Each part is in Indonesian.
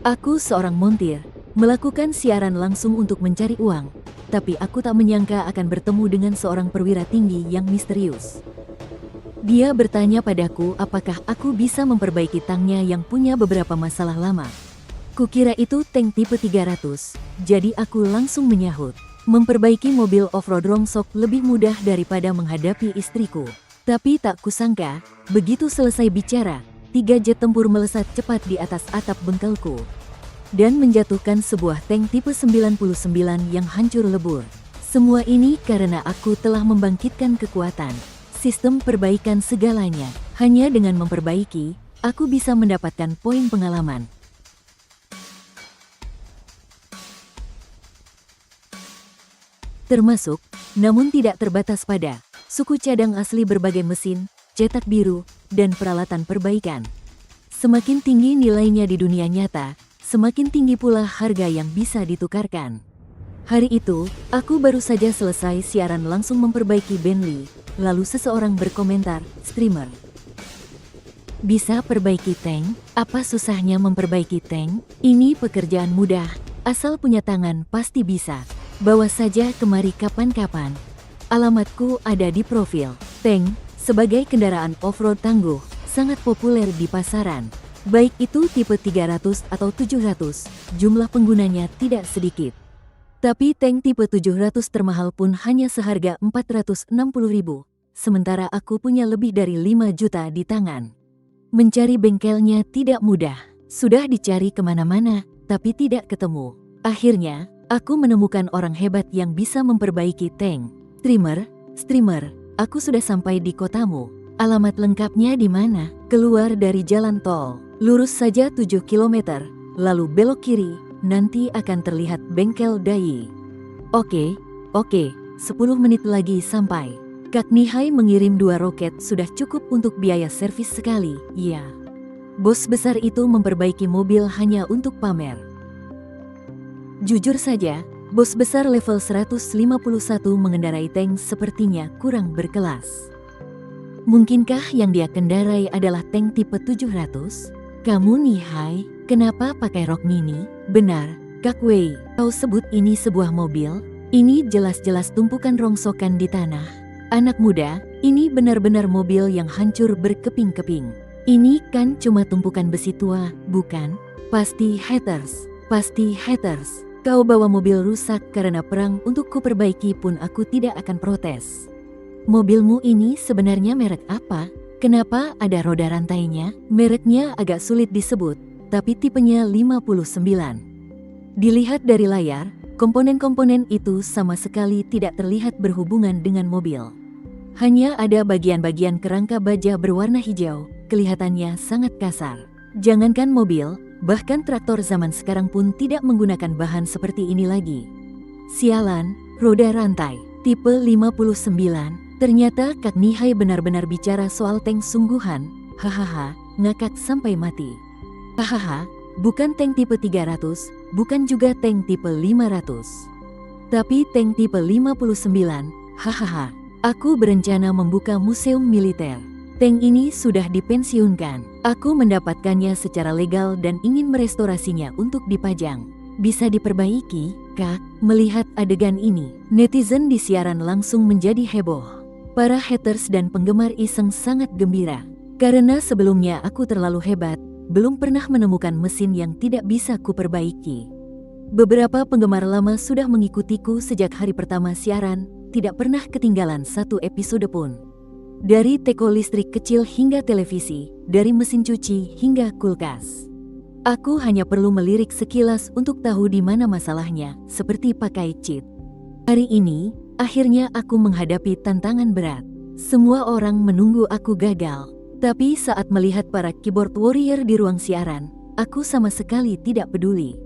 Aku seorang montir, melakukan siaran langsung untuk mencari uang, tapi aku tak menyangka akan bertemu dengan seorang perwira tinggi yang misterius. Dia bertanya padaku apakah aku bisa memperbaiki tanknya yang punya beberapa masalah lama. Kukira itu tank tipe 300, jadi aku langsung menyahut. Memperbaiki mobil off-road rongsok lebih mudah daripada menghadapi istriku. Tapi tak kusangka, begitu selesai bicara, 3 jet tempur melesat cepat di atas atap bengkelku dan menjatuhkan sebuah tank tipe 99 yang hancur lebur. Semua ini karena aku telah membangkitkan kekuatan sistem perbaikan segalanya. Hanya dengan memperbaiki, aku bisa mendapatkan poin pengalaman. Termasuk, namun tidak terbatas pada, suku cadang asli berbagai mesin, cetak biru, dan peralatan perbaikan. Semakin tinggi nilainya di dunia nyata, semakin tinggi pula harga yang bisa ditukarkan. Hari itu, aku baru saja selesai siaran langsung memperbaiki Bentley, lalu seseorang berkomentar, "Streamer bisa perbaiki tank? Apa susahnya memperbaiki tank? Ini pekerjaan mudah, asal punya tangan pasti bisa. Bawa saja kemari kapan-kapan." Alamatku ada di profil. Tank, sebagai kendaraan off-road tangguh, sangat populer di pasaran. Baik itu tipe 300 atau 700, jumlah penggunanya tidak sedikit. Tapi tank tipe 700 termahal pun hanya seharga 460.000, sementara aku punya lebih dari 5 juta di tangan. Mencari bengkelnya tidak mudah. Sudah dicari kemana-mana, tapi tidak ketemu. Akhirnya, aku menemukan orang hebat yang bisa memperbaiki tank. Streamer, aku sudah sampai di kotamu. Alamat lengkapnya di mana? Keluar dari jalan tol, lurus saja 7 km, lalu belok kiri, nanti akan terlihat bengkel Dai. Oke, 10 menit lagi sampai. Kak Nihai mengirim 2 roket sudah cukup untuk biaya servis sekali, ya. Bos besar itu memperbaiki mobil hanya untuk pamer. Jujur saja, bos besar level 151 mengendarai tank sepertinya kurang berkelas. Mungkinkah yang dia kendarai adalah tank tipe 700? Kamu Nihai, kenapa pakai rok mini? Benar, Kak Wei, kau sebut ini sebuah mobil? Ini jelas-jelas tumpukan rongsokan di tanah. Anak muda, ini benar-benar mobil yang hancur berkeping-keping. Ini kan cuma tumpukan besi tua, bukan? Pasti haters. Kau bawa mobil rusak karena perang untuk kuperbaiki pun aku tidak akan protes. Mobilmu ini sebenarnya merek apa? Kenapa ada roda rantainya? Mereknya agak sulit disebut, tapi tipenya 59. Dilihat dari layar, komponen-komponen itu sama sekali tidak terlihat berhubungan dengan mobil. Hanya ada bagian-bagian kerangka baja berwarna hijau, kelihatannya sangat kasar. Jangankan mobil, bahkan traktor zaman sekarang pun tidak menggunakan bahan seperti ini lagi. Sialan, roda rantai, tipe 59. Ternyata Kak Nihai benar-benar bicara soal tank sungguhan. Hahaha, ngakak sampai mati. Hahaha, bukan tank tipe 300, bukan juga tank tipe 500. Tapi tank tipe 59, hahaha. Aku berencana membuka museum militer. Tank ini sudah dipensiunkan. Aku mendapatkannya secara legal dan ingin merestorasinya untuk dipajang. Bisa diperbaiki, Kak? Melihat adegan ini, netizen di siaran langsung menjadi heboh. Para haters dan penggemar iseng sangat gembira. Karena sebelumnya aku terlalu hebat, belum pernah menemukan mesin yang tidak bisa kuperbaiki. Beberapa penggemar lama sudah mengikutiku sejak hari pertama siaran, tidak pernah ketinggalan satu episode pun. Dari teko listrik kecil hingga televisi, dari mesin cuci hingga kulkas. Aku hanya perlu melirik sekilas untuk tahu di mana masalahnya, seperti pakai cheat. Hari ini, akhirnya aku menghadapi tantangan berat. Semua orang menunggu aku gagal. Tapi saat melihat para keyboard warrior di ruang siaran, aku sama sekali tidak peduli.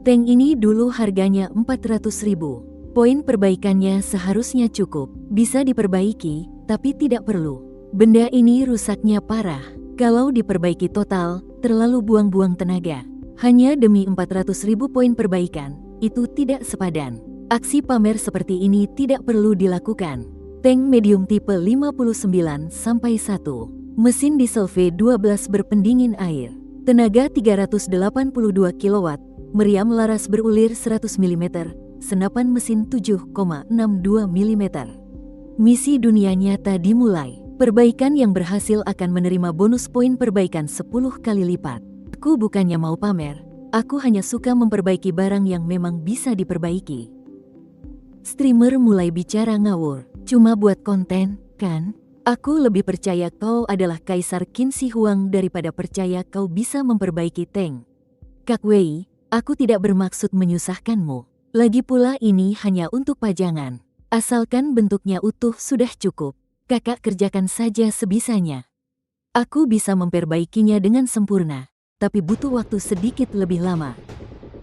Tank ini dulu harganya 400.000. Poin perbaikannya seharusnya cukup, bisa diperbaiki, tapi tidak perlu. Benda ini rusaknya parah. Kalau diperbaiki total, terlalu buang-buang tenaga. Hanya demi 400.000 poin perbaikan, itu tidak sepadan. Aksi pamer seperti ini tidak perlu dilakukan. Tank medium tipe 59-1. Mesin diesel V12 berpendingin air. tenaga 382 kW, meriam laras berulir 100 mm, senapan mesin 7,62 mm. Misi dunia nyata dimulai. Perbaikan yang berhasil akan menerima bonus poin perbaikan 10 kali lipat. Aku bukannya mau pamer, aku hanya suka memperbaiki barang yang memang bisa diperbaiki. Streamer mulai bicara ngawur. Cuma buat konten, kan? Aku lebih percaya kau adalah Kaisar Qin Shi Huang daripada percaya kau bisa memperbaiki tank. Kak Wei, aku tidak bermaksud menyusahkanmu. Lagi pula ini hanya untuk pajangan. Asalkan bentuknya utuh sudah cukup. Kakak kerjakan saja sebisanya. Aku bisa memperbaikinya dengan sempurna, tapi butuh waktu sedikit lebih lama.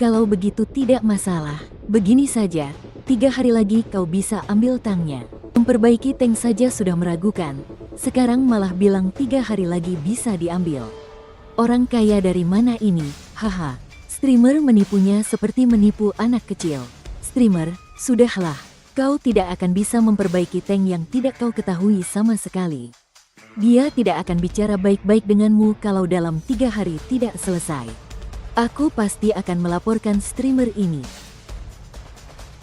Kalau begitu tidak masalah. Begini saja, 3 hari lagi kau bisa ambil tanknya. Memperbaiki tank saja sudah meragukan, sekarang malah bilang 3 hari lagi bisa diambil. Orang kaya dari mana ini? Haha, streamer menipunya seperti menipu anak kecil. Streamer, sudahlah, kau tidak akan bisa memperbaiki tank yang tidak kau ketahui sama sekali. Dia tidak akan bicara baik-baik denganmu kalau dalam 3 hari tidak selesai. Aku pasti akan melaporkan streamer ini.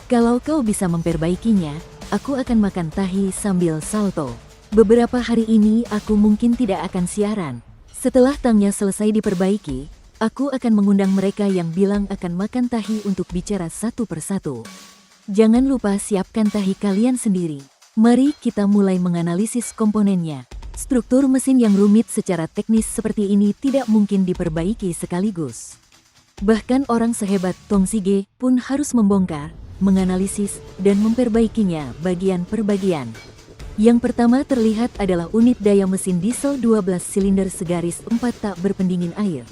Kalau kau bisa memperbaikinya, aku akan makan tahi sambil salto. Beberapa hari ini aku mungkin tidak akan siaran. Setelah tanknya selesai diperbaiki, aku akan mengundang mereka yang bilang akan makan tahi untuk bicara satu persatu. Jangan lupa siapkan tahi kalian sendiri. Mari kita mulai menganalisis komponennya. Struktur mesin yang rumit secara teknis seperti ini tidak mungkin diperbaiki sekaligus. Bahkan orang sehebat Tong Sige pun harus membongkar, menganalisis, dan memperbaikinya bagian per bagian. Yang pertama terlihat adalah unit daya mesin diesel 12 silinder segaris 4 tak berpendingin air.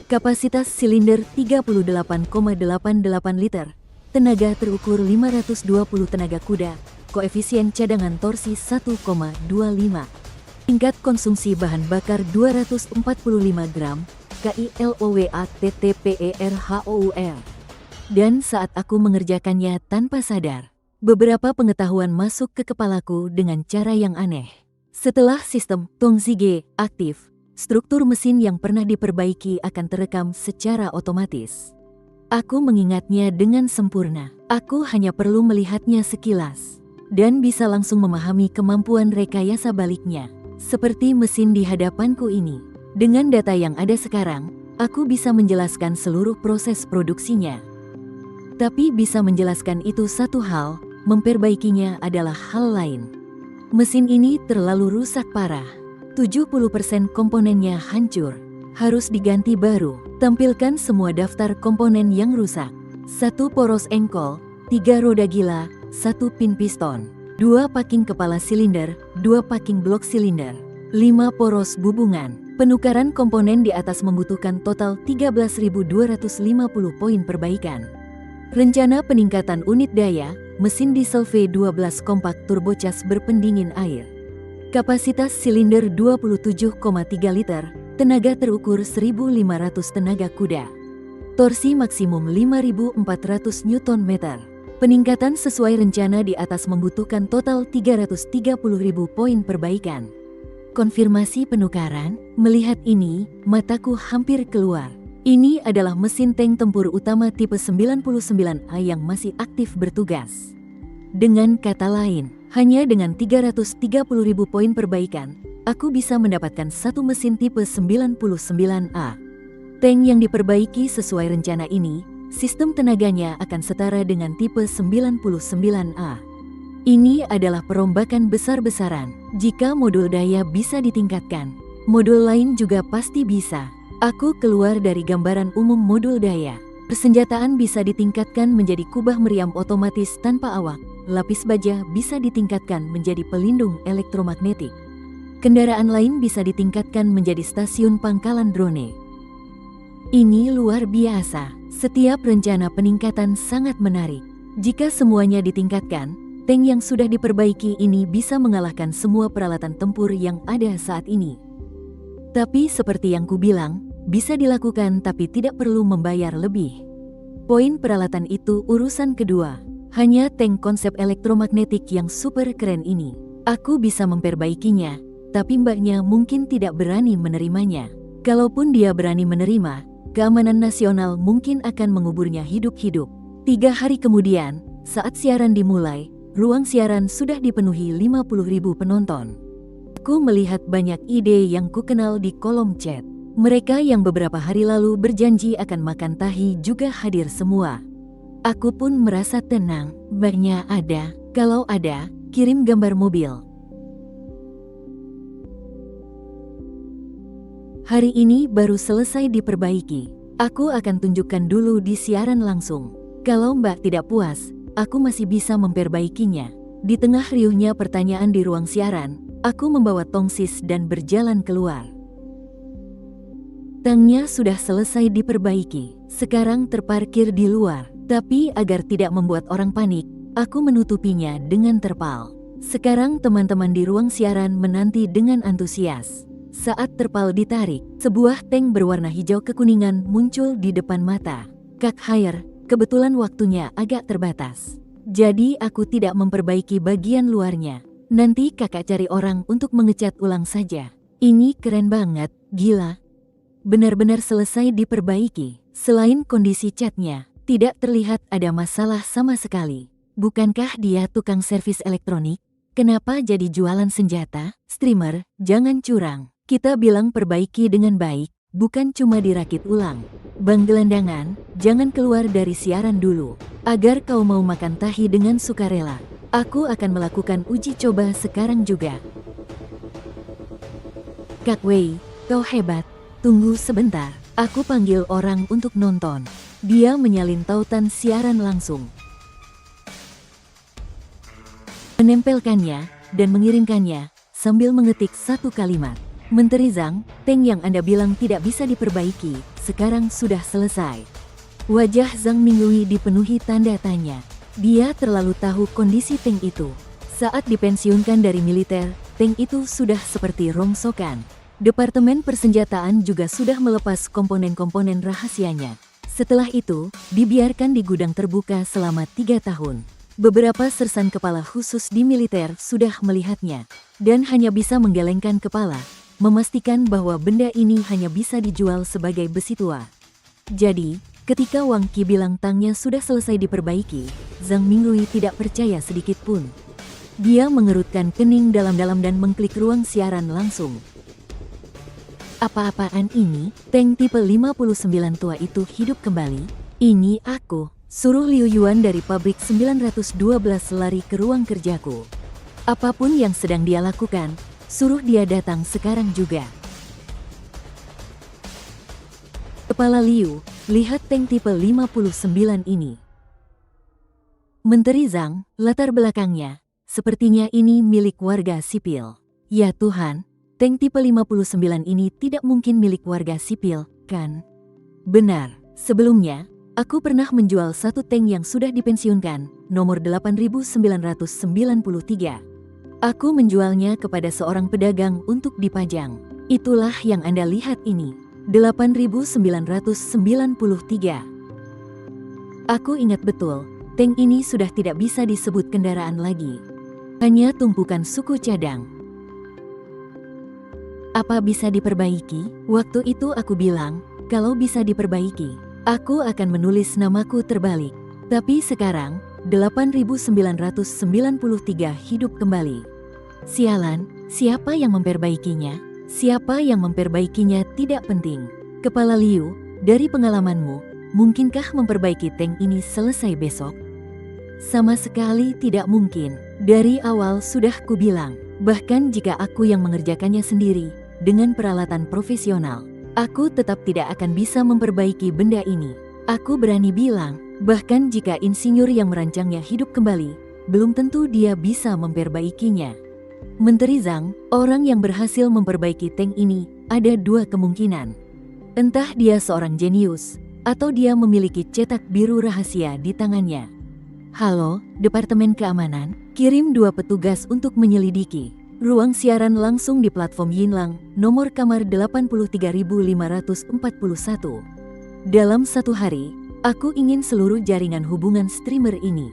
Kapasitas silinder 38,88 liter, tenaga terukur 520 tenaga kuda, koefisien cadangan torsi 1,25. Tingkat konsumsi bahan bakar 245 gram, KILOWATTPERHOUR. Dan saat aku mengerjakannya tanpa sadar, beberapa pengetahuan masuk ke kepalaku dengan cara yang aneh. Setelah sistem Tong Sige aktif, struktur mesin yang pernah diperbaiki akan terekam secara otomatis. Aku mengingatnya dengan sempurna. Aku hanya perlu melihatnya sekilas dan bisa langsung memahami kemampuan rekayasa baliknya. Seperti mesin di hadapanku ini. Dengan data yang ada sekarang, aku bisa menjelaskan seluruh proses produksinya. Tapi bisa menjelaskan itu satu hal, memperbaikinya adalah hal lain. Mesin ini terlalu rusak parah. 70% komponennya hancur. Harus diganti baru. Tampilkan semua daftar komponen yang rusak. 1 poros engkol, 3 roda gila, 1 pin piston, 2 packing kepala silinder, 2 packing blok silinder, 5 poros bubungan. Penukaran komponen di atas membutuhkan total 13.250 poin perbaikan. Rencana peningkatan unit daya, mesin diesel V12 kompak turbocas berpendingin air. Kapasitas silinder 27,3 liter, tenaga terukur 1.500 tenaga kuda. Torsi maksimum 5.400 Nm. Peningkatan sesuai rencana di atas membutuhkan total 330.000 poin perbaikan. Konfirmasi penukaran, melihat ini, mataku hampir keluar. Ini adalah mesin tank tempur utama tipe 99A yang masih aktif bertugas. Dengan kata lain, hanya dengan 330.000 poin perbaikan, aku bisa mendapatkan satu mesin tipe 99A. Tank yang diperbaiki sesuai rencana ini, sistem tenaganya akan setara dengan tipe 99A. Ini adalah perombakan besar-besaran. Jika modul daya bisa ditingkatkan, modul lain juga pasti bisa. Aku keluar dari gambaran umum modul daya. Persenjataan bisa ditingkatkan menjadi kubah meriam otomatis tanpa awak. Lapis baja bisa ditingkatkan menjadi pelindung elektromagnetik. Kendaraan lain bisa ditingkatkan menjadi stasiun pangkalan drone. Ini luar biasa. Setiap rencana peningkatan sangat menarik. Jika semuanya ditingkatkan, tank yang sudah diperbaiki ini bisa mengalahkan semua peralatan tempur yang ada saat ini. Tapi seperti yang kubilang, bisa dilakukan tapi tidak perlu membayar lebih. Poin peralatan itu urusan kedua. Hanya tank konsep elektromagnetik yang super keren ini. Aku bisa memperbaikinya, tapi mbaknya mungkin tidak berani menerimanya. Kalaupun dia berani menerima, keamanan nasional mungkin akan menguburnya hidup-hidup. 3 hari kemudian, saat siaran dimulai, ruang siaran sudah dipenuhi 50.000 penonton. Aku melihat banyak ide yang kukenal di kolom chat. Mereka yang beberapa hari lalu berjanji akan makan tahi juga hadir semua. Aku pun merasa tenang, banyak ada, kalau ada, kirim gambar mobil. Hari ini baru selesai diperbaiki. Aku akan tunjukkan dulu di siaran langsung. Kalau Mbak tidak puas, aku masih bisa memperbaikinya. Di tengah riuhnya pertanyaan di ruang siaran, aku membawa tongsis dan berjalan keluar. Tangnya sudah selesai diperbaiki, sekarang terparkir di luar. Tapi agar tidak membuat orang panik, aku menutupinya dengan terpal. Sekarang teman-teman di ruang siaran menanti dengan antusias. Saat terpal ditarik, sebuah tank berwarna hijau kekuningan muncul di depan mata. Kak Hire, kebetulan waktunya agak terbatas. Jadi aku tidak memperbaiki bagian luarnya. Nanti kakak cari orang untuk mengecat ulang saja. Ini keren banget, gila. Benar-benar selesai diperbaiki. Selain kondisi catnya, tidak terlihat ada masalah sama sekali. Bukankah dia tukang servis elektronik? Kenapa jadi jualan senjata? Streamer, jangan curang. Kita bilang perbaiki dengan baik, bukan cuma dirakit ulang. Bang Gelandangan, jangan keluar dari siaran dulu. Agar kau mau makan tahi dengan sukarela. Aku akan melakukan uji coba sekarang juga. Kak Wei, kau hebat. Tunggu sebentar, aku panggil orang untuk nonton. Dia menyalin tautan siaran langsung. Menempelkannya dan mengirimkannya sambil mengetik satu kalimat. Menteri Zhang, tank yang Anda bilang tidak bisa diperbaiki, sekarang sudah selesai. Wajah Zhang Minglui dipenuhi tanda tanya. Dia terlalu tahu kondisi tank itu. Saat dipensiunkan dari militer, tank itu sudah seperti rongsokan. Departemen persenjataan juga sudah melepas komponen-komponen rahasianya. Setelah itu, dibiarkan di gudang terbuka selama 3 tahun. Beberapa sersan kepala khusus di militer sudah melihatnya, dan hanya bisa menggelengkan kepala, memastikan bahwa benda ini hanya bisa dijual sebagai besi tua. Jadi, ketika Wang Qi bilang tangnya sudah selesai diperbaiki, Zhang Minglui tidak percaya sedikit pun. Dia mengerutkan kening dalam-dalam dan mengklik ruang siaran langsung. Apa-apaan ini? Tank tipe 59 tua itu hidup kembali? Ini aku. Suruh Liu Yuan dari pabrik 912 lari ke ruang kerjaku. Apapun yang sedang dia lakukan, suruh dia datang sekarang juga. Kepala Liu, lihat tank tipe 59 ini. Menteri Zhang, latar belakangnya, sepertinya ini milik warga sipil. Ya Tuhan, tank tipe 59 ini tidak mungkin milik warga sipil, kan? Benar, sebelumnya, aku pernah menjual satu tank yang sudah dipensiunkan, nomor 8993. Aku menjualnya kepada seorang pedagang untuk dipajang. Itulah yang Anda lihat ini, 8993. Aku ingat betul, tank ini sudah tidak bisa disebut kendaraan lagi. Hanya tumpukan suku cadang. Apa bisa diperbaiki? Waktu itu aku bilang, kalau bisa diperbaiki, aku akan menulis namaku terbalik. Tapi sekarang, 8993 hidup kembali. Sialan, siapa yang memperbaikinya? Siapa yang memperbaikinya tidak penting. Kepala Liu, dari pengalamanmu, mungkinkah memperbaiki tank ini selesai besok? Sama sekali tidak mungkin. Dari awal sudah kubilang, bahkan jika aku yang mengerjakannya sendiri, dengan peralatan profesional, aku tetap tidak akan bisa memperbaiki benda ini. Aku berani bilang, bahkan jika insinyur yang merancangnya hidup kembali, belum tentu dia bisa memperbaikinya. Menteri Zhang, orang yang berhasil memperbaiki tank ini, ada 2 kemungkinan. Entah dia seorang jenius, atau dia memiliki cetak biru rahasia di tangannya. Halo, Departemen Keamanan, kirim 2 petugas untuk menyelidiki. Ruang siaran langsung di platform Yinlang, nomor kamar 83.541. Dalam 1 hari, aku ingin seluruh jaringan hubungan streamer ini.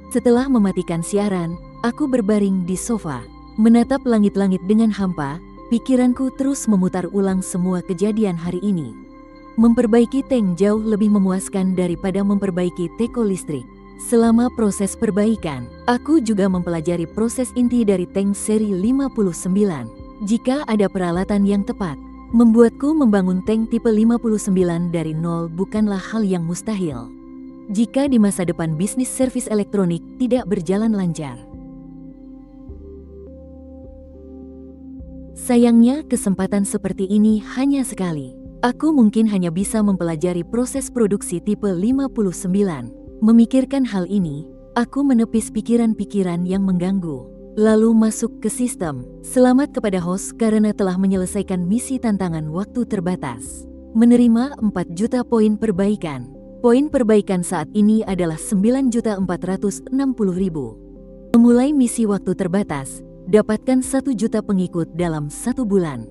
Setelah mematikan siaran, aku berbaring di sofa. Menatap langit-langit dengan hampa, pikiranku terus memutar ulang semua kejadian hari ini. Memperbaiki tank jauh lebih memuaskan daripada memperbaiki teko listrik. Selama proses perbaikan, aku juga mempelajari proses inti dari tank seri 59. Jika ada peralatan yang tepat, membuatku membangun tank tipe 59 dari nol bukanlah hal yang mustahil. Jika di masa depan bisnis servis elektronik tidak berjalan lancar. Sayangnya kesempatan seperti ini hanya sekali. Aku mungkin hanya bisa mempelajari proses produksi tipe 59. Memikirkan hal ini, aku menepis pikiran-pikiran yang mengganggu. Lalu masuk ke sistem. Selamat kepada host karena telah menyelesaikan misi tantangan waktu terbatas. Menerima 4 juta poin perbaikan. Poin perbaikan saat ini adalah 9.460.000. Memulai misi waktu terbatas, dapatkan 1 juta pengikut dalam 1 bulan.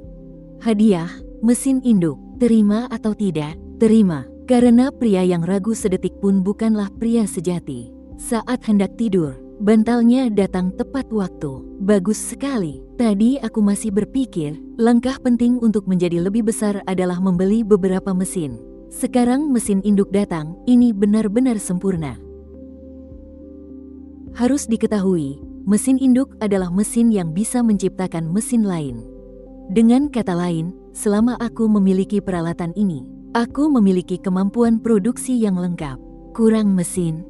Hadiah, mesin induk. Terima atau tidak? Terima. Karena pria yang ragu sedetik pun bukanlah pria sejati. Saat hendak tidur, bantalnya datang tepat waktu. Bagus sekali. Tadi aku masih berpikir, langkah penting untuk menjadi lebih besar adalah membeli beberapa mesin. Sekarang mesin induk datang, ini benar-benar sempurna. Harus diketahui, mesin induk adalah mesin yang bisa menciptakan mesin lain. Dengan kata lain, selama aku memiliki peralatan ini, aku memiliki kemampuan produksi yang lengkap. Kurang mesin.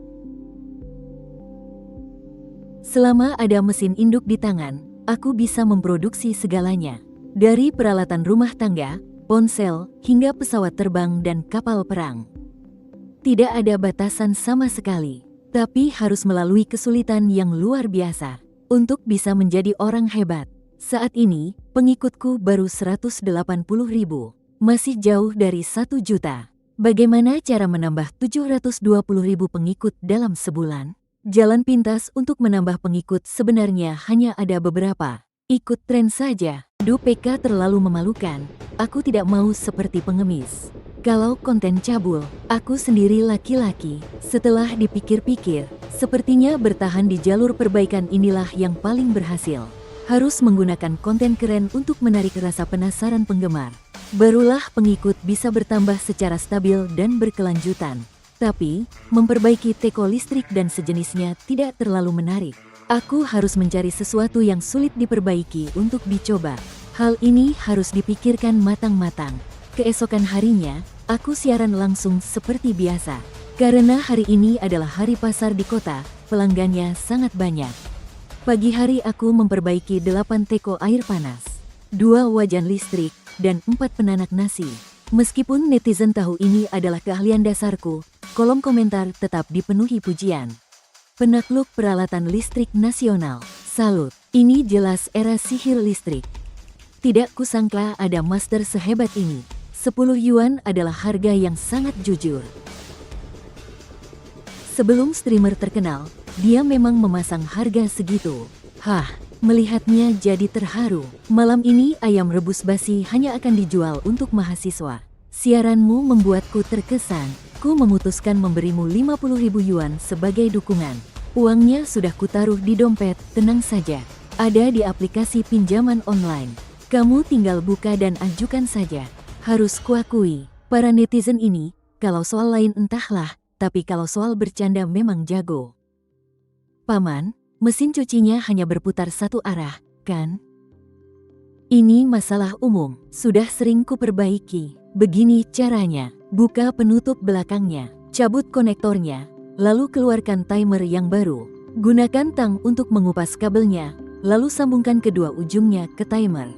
Selama ada mesin induk di tangan, aku bisa memproduksi segalanya. Dari peralatan rumah tangga, ponsel, hingga pesawat terbang dan kapal perang. Tidak ada batasan sama sekali, tapi harus melalui kesulitan yang luar biasa untuk bisa menjadi orang hebat. Saat ini, pengikutku baru 180.000. Masih jauh dari 1 juta. Bagaimana cara menambah 720.000 pengikut dalam sebulan? Jalan pintas untuk menambah pengikut sebenarnya hanya ada beberapa. Ikut tren saja. PK terlalu memalukan. Aku tidak mau seperti pengemis. Kalau konten cabul, aku sendiri laki-laki. Setelah dipikir-pikir, sepertinya bertahan di jalur perbaikan inilah yang paling berhasil. Harus menggunakan konten keren untuk menarik rasa penasaran penggemar. Barulah pengikut bisa bertambah secara stabil dan berkelanjutan. Tapi, memperbaiki teko listrik dan sejenisnya tidak terlalu menarik. Aku harus mencari sesuatu yang sulit diperbaiki untuk dicoba. Hal ini harus dipikirkan matang-matang. Keesokan harinya, aku siaran langsung seperti biasa. Karena hari ini adalah hari pasar di kota, pelanggannya sangat banyak. Pagi hari aku memperbaiki 8 teko air panas, 2 wajan listrik, dan 4 penanak nasi. Meskipun netizen tahu ini adalah keahlian dasarku, kolom komentar tetap dipenuhi pujian. Penakluk peralatan listrik nasional, salut. Ini jelas era sihir listrik. Tidak kusangka ada master sehebat ini. 10 yuan adalah harga yang sangat jujur. Sebelum streamer terkenal, dia memang memasang harga segitu. Melihatnya jadi terharu. Malam ini ayam rebus basi hanya akan dijual untuk mahasiswa. Siaranmu membuatku terkesan. Ku memutuskan memberimu 50.000 yuan sebagai dukungan. Uangnya sudah kutaruh di dompet, tenang saja. Ada di aplikasi pinjaman online. Kamu tinggal buka dan ajukan saja. Harus kuakui, para netizen ini, kalau soal lain entahlah, tapi kalau soal bercanda memang jago. Paman, mesin cucinya hanya berputar satu arah, kan? Ini masalah umum, sudah sering kuperbaiki. Begini caranya, buka penutup belakangnya, cabut konektornya, lalu keluarkan timer yang baru. Gunakan tang untuk mengupas kabelnya, lalu sambungkan kedua ujungnya ke timer.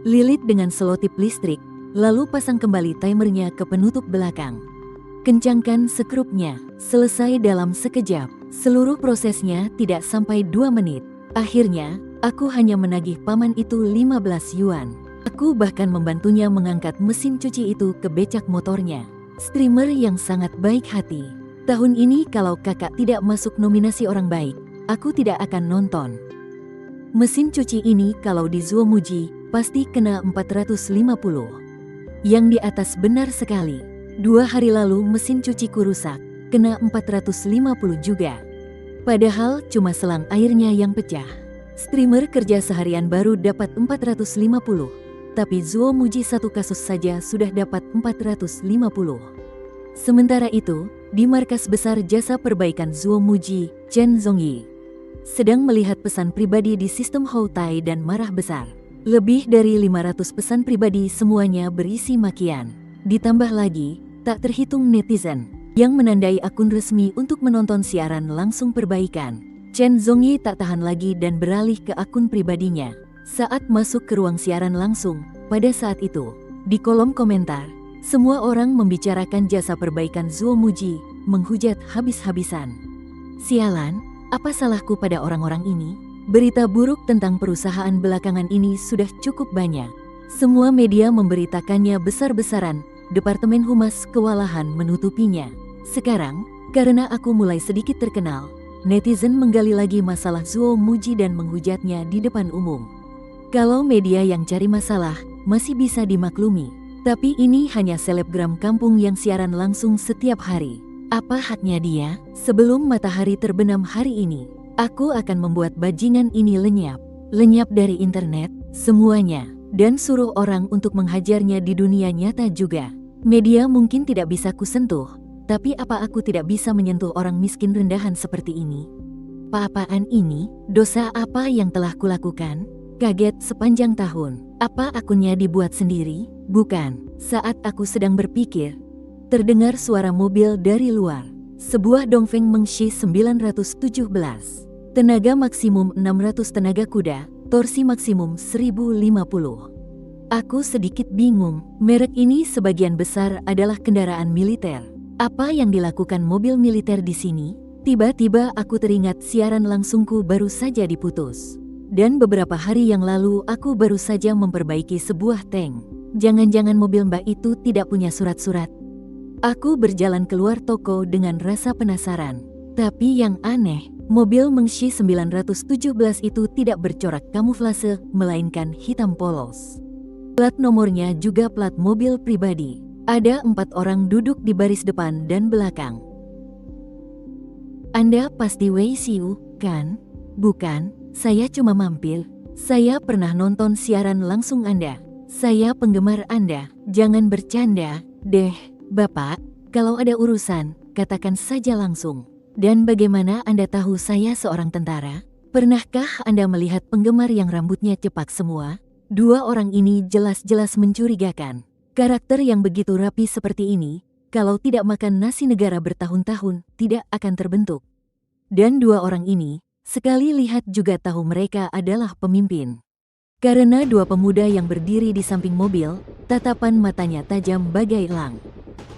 Lilit dengan selotip listrik, lalu pasang kembali timernya ke penutup belakang. Kencangkan sekrupnya, selesai dalam sekejap. Seluruh prosesnya tidak sampai 2 menit. Akhirnya, aku hanya menagih paman itu 15 yuan. Aku bahkan membantunya mengangkat mesin cuci itu ke becak motornya. Streamer yang sangat baik hati. Tahun ini kalau kakak tidak masuk nominasi orang baik, aku tidak akan nonton. Mesin cuci ini kalau di Zuomuji, pasti kena 450. Yang di atas benar sekali. 2 hari lalu mesin cuciku rusak, kena 450 juga. Padahal cuma selang airnya yang pecah. Streamer kerja seharian baru dapat 450, tapi Zuo Muji satu kasus saja sudah dapat 450. Sementara itu, di markas besar jasa perbaikan Zuo Muji, Chen Zhongyi sedang melihat pesan pribadi di sistem Houtai dan marah besar. Lebih dari 500 pesan pribadi semuanya berisi makian. Ditambah lagi, tak terhitung netizen yang menandai akun resmi untuk menonton siaran langsung perbaikan. Chen Zhongyi tak tahan lagi dan beralih ke akun pribadinya. Saat masuk ke ruang siaran langsung, pada saat itu, di kolom komentar, semua orang membicarakan jasa perbaikan Zuo Muji, menghujat habis-habisan. Sialan, apa salahku pada orang-orang ini? Berita buruk tentang perusahaan belakangan ini sudah cukup banyak. Semua media memberitakannya besar-besaran, Departemen Humas kewalahan menutupinya. Sekarang, karena aku mulai sedikit terkenal, netizen menggali lagi masalah Zuo Muji dan menghujatnya di depan umum. Kalau media yang cari masalah, masih bisa dimaklumi. Tapi ini hanya selebgram kampung yang siaran langsung setiap hari. Apa haknya dia? Sebelum matahari terbenam hari ini, aku akan membuat bajingan ini lenyap. Lenyap dari internet, semuanya. Dan suruh orang untuk menghajarnya di dunia nyata juga. Media mungkin tidak bisa kusentuh, tapi apa aku tidak bisa menyentuh orang miskin rendahan seperti ini? Apa-apaan ini? Dosa apa yang telah kulakukan? Kaget sepanjang tahun. Apa akunnya dibuat sendiri? Bukan. Saat aku sedang berpikir, terdengar suara mobil dari luar. Sebuah Dongfeng Mengshi 917. Tenaga maksimum 600 tenaga kuda, torsi maksimum 1050. Aku sedikit bingung, merek ini sebagian besar adalah kendaraan militer. Apa yang dilakukan mobil militer di sini? Tiba-tiba aku teringat siaran langsungku baru saja diputus. Dan beberapa hari yang lalu aku baru saja memperbaiki sebuah tank. Jangan-jangan mobil Mbak itu tidak punya surat-surat. Aku berjalan keluar toko dengan rasa penasaran. Tapi yang aneh, mobil Mengshi 917 itu tidak bercorak kamuflase, melainkan hitam polos. Plat nomornya juga plat mobil pribadi. Ada 4 orang duduk di baris depan dan belakang. Anda pasti Wei Xiu, kan? Bukan, saya cuma mampir. Saya pernah nonton siaran langsung Anda. Saya penggemar Anda. Jangan bercanda, deh, Bapak. Kalau ada urusan, katakan saja langsung. Dan bagaimana Anda tahu saya seorang tentara? Pernahkah Anda melihat penggemar yang rambutnya cepak semua? Dua orang ini jelas-jelas mencurigakan. Karakter yang begitu rapi seperti ini, kalau tidak makan nasi negara bertahun-tahun, tidak akan terbentuk. Dan dua orang ini, sekali lihat juga tahu mereka adalah pemimpin. Karena dua pemuda yang berdiri di samping mobil, tatapan matanya tajam bagai elang.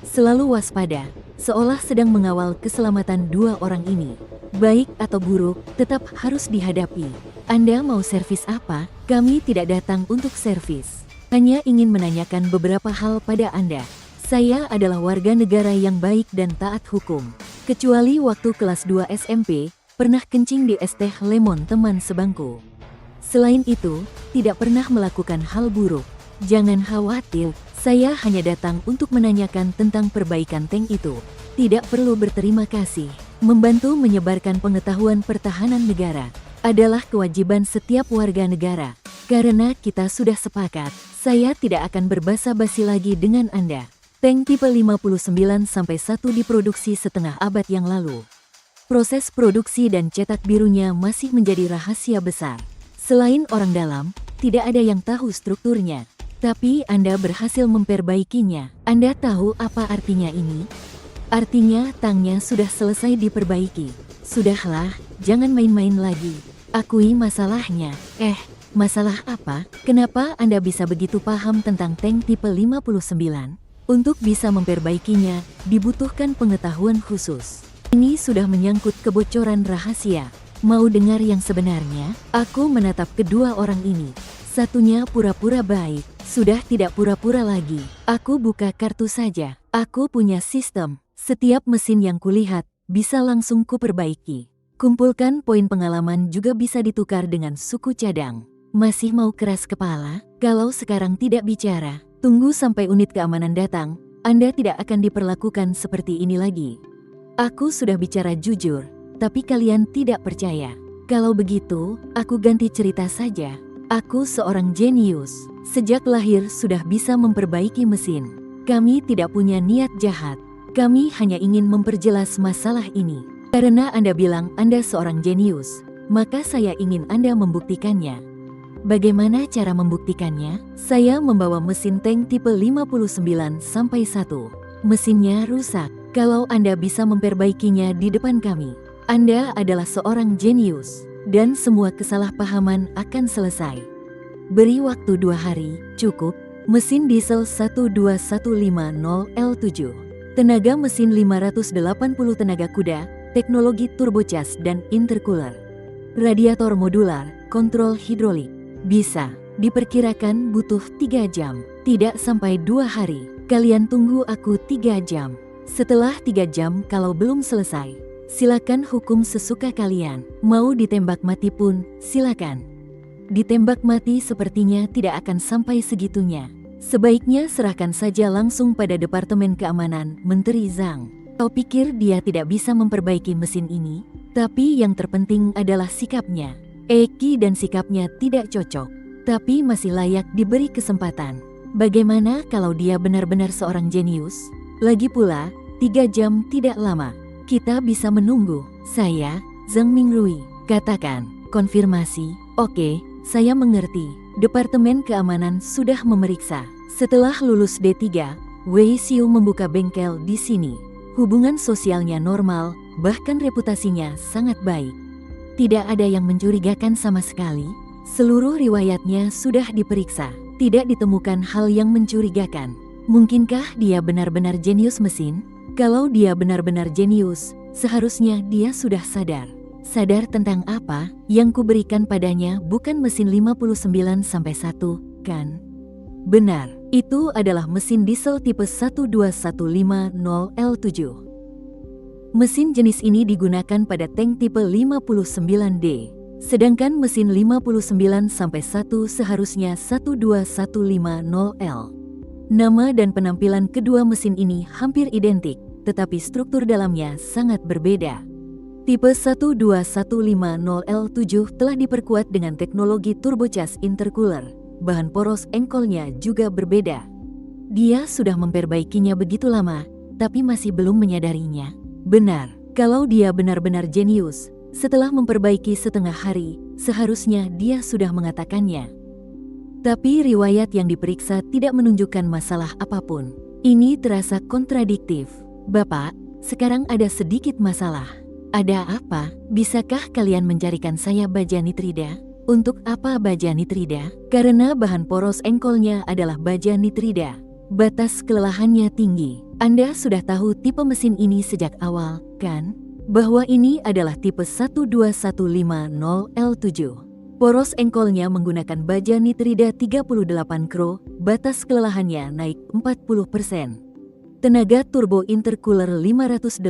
Selalu waspada, seolah sedang mengawal keselamatan dua orang ini. Baik atau buruk, tetap harus dihadapi. Anda mau servis apa? Kami tidak datang untuk servis. Hanya ingin menanyakan beberapa hal pada Anda. Saya adalah warga negara yang baik dan taat hukum. Kecuali waktu kelas 2 SMP, pernah kencing di es teh lemon teman sebangku. Selain itu, tidak pernah melakukan hal buruk. Jangan khawatir, saya hanya datang untuk menanyakan tentang perbaikan tank itu. Tidak perlu berterima kasih. Membantu menyebarkan pengetahuan pertahanan negara adalah kewajiban setiap warga negara. Karena kita sudah sepakat, saya tidak akan berbasa-basi lagi dengan Anda. Tank tipe 59-1 diproduksi setengah abad yang lalu. Proses produksi dan cetak birunya masih menjadi rahasia besar. Selain orang dalam, tidak ada yang tahu strukturnya. Tapi Anda berhasil memperbaikinya. Anda tahu apa artinya ini? Artinya tangnya sudah selesai diperbaiki. Sudahlah, jangan main-main lagi. Akui masalahnya. Masalah apa? Kenapa Anda bisa begitu paham tentang tank tipe 59? Untuk bisa memperbaikinya, dibutuhkan pengetahuan khusus. Ini sudah menyangkut kebocoran rahasia. Mau dengar yang sebenarnya? Aku menatap kedua orang ini. Satunya pura-pura baik, sudah tidak pura-pura lagi. Aku buka kartu saja. Aku punya sistem. Setiap mesin yang kulihat, bisa langsung kuperbaiki. Kumpulkan poin pengalaman juga bisa ditukar dengan suku cadang. Masih mau keras kepala? Kalau sekarang tidak bicara, tunggu sampai unit keamanan datang, Anda tidak akan diperlakukan seperti ini lagi. Aku sudah bicara jujur, tapi kalian tidak percaya. Kalau begitu, aku ganti cerita saja. Aku seorang jenius. Sejak lahir sudah bisa memperbaiki mesin. Kami tidak punya niat jahat. Kami hanya ingin memperjelas masalah ini. Karena Anda bilang Anda seorang jenius, maka saya ingin Anda membuktikannya. Bagaimana cara membuktikannya? Saya membawa mesin tank tipe 59-1. Mesinnya rusak. Kalau Anda bisa memperbaikinya di depan kami, Anda adalah seorang jenius, dan semua kesalahpahaman akan selesai. Beri waktu 2 hari, cukup. Mesin diesel 12150L7. Tenaga mesin 580 tenaga kuda, teknologi turbocharge dan intercooler. Radiator modular, kontrol hidrolik. Bisa, diperkirakan butuh 3 jam, tidak sampai 2 hari. Kalian tunggu aku 3 jam. Setelah 3 jam kalau belum selesai, silakan hukum sesuka kalian. Mau ditembak mati pun, silakan. Ditembak mati sepertinya tidak akan sampai segitunya. Sebaiknya serahkan saja langsung pada Departemen Keamanan, Menteri Zhang. Kau pikir dia tidak bisa memperbaiki mesin ini? Tapi yang terpenting adalah sikapnya. Eki dan sikapnya tidak cocok, tapi masih layak diberi kesempatan. Bagaimana kalau dia benar-benar seorang jenius? Lagi pula, 3 jam tidak lama. Kita bisa menunggu. Saya, Zheng Mingrui. Katakan, konfirmasi. Oke, saya mengerti. Departemen Keamanan sudah memeriksa. Setelah lulus D3, Wei Xiu membuka bengkel di sini. Hubungan sosialnya normal, bahkan reputasinya sangat baik. Tidak ada yang mencurigakan sama sekali. Seluruh riwayatnya sudah diperiksa. Tidak ditemukan hal yang mencurigakan. Mungkinkah dia benar-benar jenius mesin? Kalau dia benar-benar jenius, seharusnya dia sudah sadar. Sadar tentang apa? Yang kuberikan padanya bukan mesin 59-1, kan? Benar, itu adalah mesin diesel tipe 12150L7. Mesin jenis ini digunakan pada tank tipe 59D. Sedangkan mesin 59-1 seharusnya 12150L. Nama dan penampilan kedua mesin ini hampir identik, tetapi struktur dalamnya sangat berbeda. Tipe 12150L7 telah diperkuat dengan teknologi turbocharge intercooler. Bahan poros engkolnya juga berbeda. Dia sudah memperbaikinya begitu lama, tapi masih belum menyadarinya. Benar, kalau dia benar-benar jenius, setelah memperbaiki setengah hari, seharusnya dia sudah mengatakannya. Tapi riwayat yang diperiksa tidak menunjukkan masalah apapun. Ini terasa kontradiktif. Bapak, sekarang ada sedikit masalah. Ada apa? Bisakah kalian mencarikan saya baja nitrida? Untuk apa baja nitrida? Karena bahan poros engkolnya adalah baja nitrida. Batas kelelahannya tinggi. Anda sudah tahu tipe mesin ini sejak awal, kan? Bahwa ini adalah tipe 12150L7. Poros engkolnya menggunakan baja nitrida 38 kro, batas kelelahannya naik 40%. Tenaga turbo intercooler 580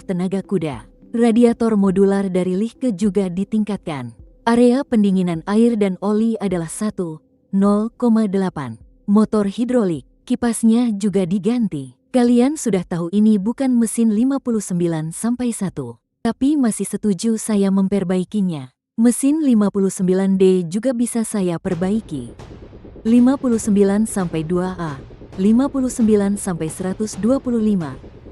tenaga kuda. Radiator modular dari Lieke juga ditingkatkan. Area pendinginan air dan oli adalah 1,08. Motor hidrolik, kipasnya juga diganti. Kalian sudah tahu ini bukan mesin 59-1, tapi masih setuju saya memperbaikinya. Mesin 59D juga bisa saya perbaiki. 59-2A, 59-125,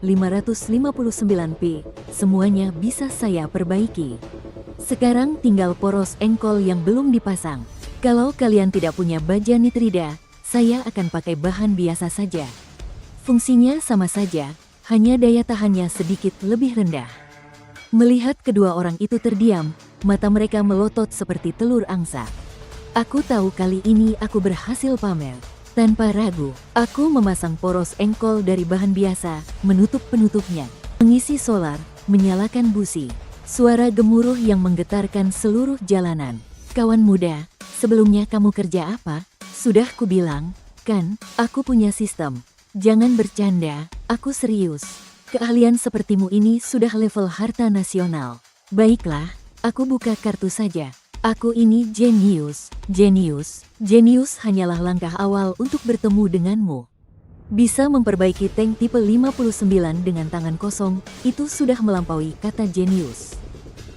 559P, semuanya bisa saya perbaiki. Sekarang tinggal poros engkol yang belum dipasang. Kalau kalian tidak punya baja nitrida, saya akan pakai bahan biasa saja. Fungsinya sama saja, hanya daya tahannya sedikit lebih rendah. Melihat kedua orang itu terdiam, mata mereka melotot seperti telur angsa. Aku tahu kali ini aku berhasil pamer. Tanpa ragu, aku memasang poros engkol dari bahan biasa, menutup penutupnya, mengisi solar, menyalakan busi. Suara gemuruh yang menggetarkan seluruh jalanan. Kawan muda, sebelumnya kamu kerja apa? Sudah kubilang, kan, aku punya sistem. Jangan bercanda, aku serius. Keahlian sepertimu ini sudah level harta nasional. Baiklah, aku buka kartu saja. Aku ini jenius. Jenius hanyalah langkah awal untuk bertemu denganmu. Bisa memperbaiki tank tipe 59 dengan tangan kosong, itu sudah melampaui kata jenius.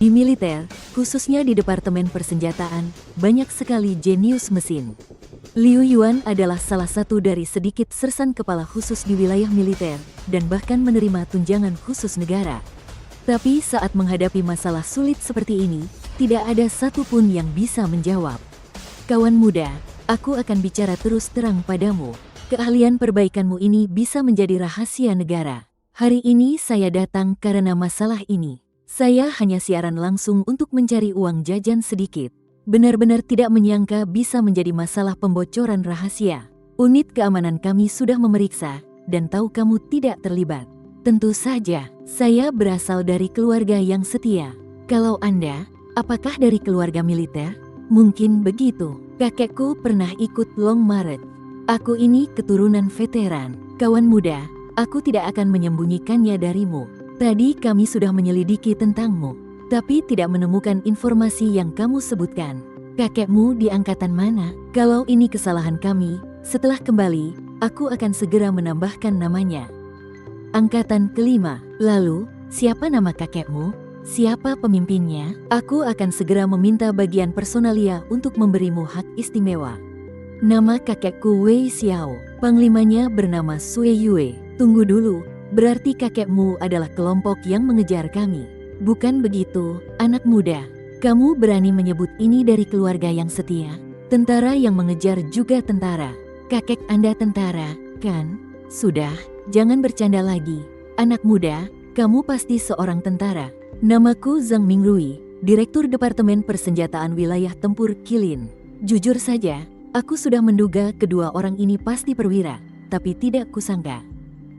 Di militer, khususnya di Departemen Persenjataan, banyak sekali jenius mesin. Liu Yuan adalah salah satu dari sedikit sersan kepala khusus di wilayah militer, dan bahkan menerima tunjangan khusus negara. Tapi saat menghadapi masalah sulit seperti ini, tidak ada satupun yang bisa menjawab. Kawan muda, aku akan bicara terus terang padamu. Keahlian perbaikanmu ini bisa menjadi rahasia negara. Hari ini saya datang karena masalah ini. Saya hanya siaran langsung untuk mencari uang jajan sedikit. Benar-benar tidak menyangka bisa menjadi masalah pembocoran rahasia. Unit keamanan kami sudah memeriksa, dan tahu kamu tidak terlibat. Tentu saja, saya berasal dari keluarga yang setia. Kalau Anda, apakah dari keluarga militer? Mungkin begitu. Kakekku pernah ikut Long March. Aku ini keturunan veteran. Kawan muda, aku tidak akan menyembunyikannya darimu. Tadi kami sudah menyelidiki tentangmu, tapi tidak menemukan informasi yang kamu sebutkan. Kakekmu di angkatan mana? Kalau ini kesalahan kami, setelah kembali, aku akan segera menambahkan namanya. Angkatan kelima. Lalu, siapa nama kakekmu? Siapa pemimpinnya? Aku akan segera meminta bagian personalia untuk memberimu hak istimewa. Nama kakekku Wei Xiao. Panglimanya bernama Sui Yue. Tunggu dulu. Berarti kakekmu adalah kelompok yang mengejar kami. Bukan begitu, anak muda. Kamu berani menyebut ini dari keluarga yang setia? Tentara yang mengejar juga tentara. Kakek Anda tentara, kan? Sudah, jangan bercanda lagi. Anak muda, kamu pasti seorang tentara. Namaku Zhang Mingrui, Direktur Departemen Persenjataan Wilayah Tempur Qilin. Jujur saja, aku sudah menduga kedua orang ini pasti perwira, tapi tidak kusangka.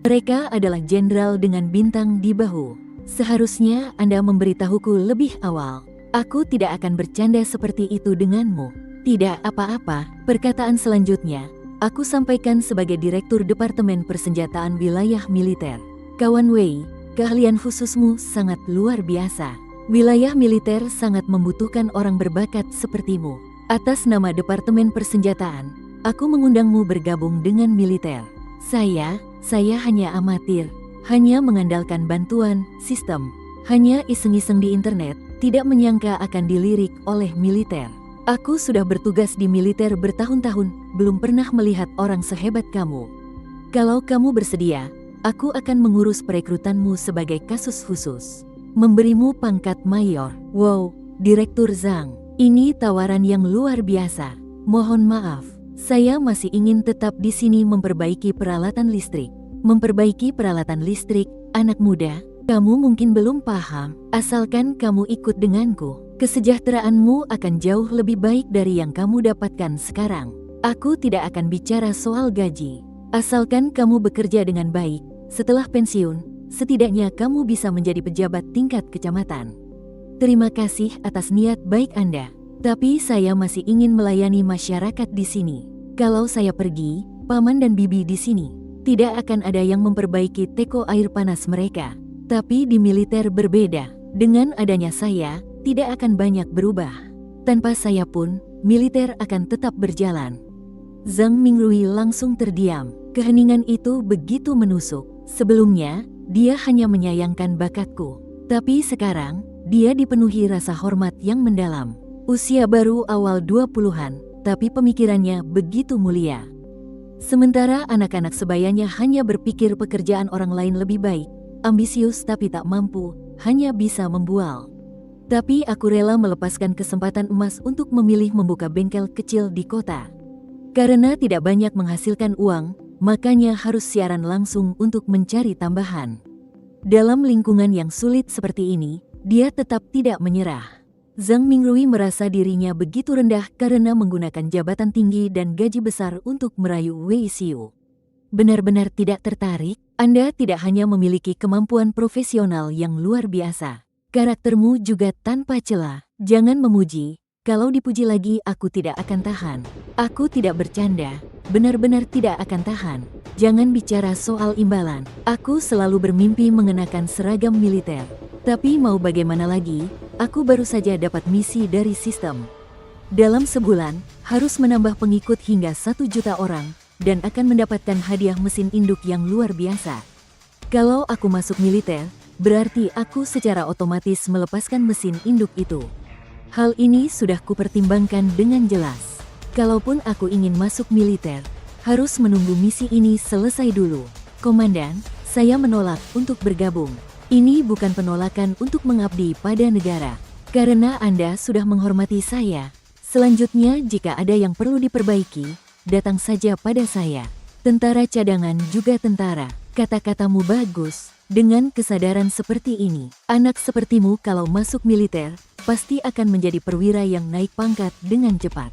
Mereka adalah jenderal dengan bintang di bahu. Seharusnya Anda memberitahuku lebih awal. Aku tidak akan bercanda seperti itu denganmu. Tidak apa-apa, perkataan selanjutnya, aku sampaikan sebagai Direktur Departemen Persenjataan Wilayah Militer. Kawan Wei, keahlian khususmu sangat luar biasa. Wilayah militer sangat membutuhkan orang berbakat sepertimu. Atas nama Departemen Persenjataan, aku mengundangmu bergabung dengan militer. Saya hanya amatir, hanya mengandalkan bantuan sistem, hanya iseng-iseng di internet, tidak menyangka akan dilirik oleh militer. Aku sudah bertugas di militer bertahun-tahun, belum pernah melihat orang sehebat kamu. Kalau kamu bersedia, aku akan mengurus perekrutanmu sebagai kasus khusus. Memberimu pangkat mayor. Wow, Direktur Zhang, ini tawaran yang luar biasa. Mohon maaf. Saya masih ingin tetap di sini memperbaiki peralatan listrik. Memperbaiki peralatan listrik, anak muda, kamu mungkin belum paham. Asalkan kamu ikut denganku, kesejahteraanmu akan jauh lebih baik dari yang kamu dapatkan sekarang. Aku tidak akan bicara soal gaji. Asalkan kamu bekerja dengan baik, setelah pensiun, setidaknya kamu bisa menjadi pejabat tingkat kecamatan. Terima kasih atas niat baik Anda. Tapi saya masih ingin melayani masyarakat di sini. Kalau saya pergi, paman dan bibi di sini, tidak akan ada yang memperbaiki teko air panas mereka. Tapi di militer berbeda. Dengan adanya saya, tidak akan banyak berubah. Tanpa saya pun, militer akan tetap berjalan. Zhang Mingrui langsung terdiam. Keheningan itu begitu menusuk. Sebelumnya, dia hanya menyayangkan bakatku. Tapi sekarang, dia dipenuhi rasa hormat yang mendalam. Usia baru awal 20-an, tapi pemikirannya begitu mulia. Sementara anak-anak sebayanya hanya berpikir pekerjaan orang lain lebih baik, ambisius tapi tak mampu, hanya bisa membual. Tapi aku rela melepaskan kesempatan emas untuk memilih membuka bengkel kecil di kota. Karena tidak banyak menghasilkan uang, makanya harus siaran langsung untuk mencari tambahan. Dalam lingkungan yang sulit seperti ini, dia tetap tidak menyerah. Zhang Mingrui merasa dirinya begitu rendah karena menggunakan jabatan tinggi dan gaji besar untuk merayu Wei Xiu. Benar-benar tidak tertarik? Anda tidak hanya memiliki kemampuan profesional yang luar biasa. Karaktermu juga tanpa celah. Jangan memuji, kalau dipuji lagi aku tidak akan tahan. Aku tidak bercanda, benar-benar tidak akan tahan. Jangan bicara soal imbalan. Aku selalu bermimpi mengenakan seragam militer. Tapi mau bagaimana lagi, aku baru saja dapat misi dari sistem. Dalam sebulan, harus menambah pengikut hingga 1 juta orang, dan akan mendapatkan hadiah mesin induk yang luar biasa. Kalau aku masuk militer, berarti aku secara otomatis melepaskan mesin induk itu. Hal ini sudah kupertimbangkan dengan jelas. Kalaupun aku ingin masuk militer, harus menunggu misi ini selesai dulu. Komandan, saya menolak untuk bergabung. Ini bukan penolakan untuk mengabdi pada negara. Karena Anda sudah menghormati saya. Selanjutnya jika ada yang perlu diperbaiki, datang saja pada saya. Tentara cadangan juga tentara. Kata-katamu bagus. Dengan kesadaran seperti ini, anak sepertimu kalau masuk militer, pasti akan menjadi perwira yang naik pangkat dengan cepat.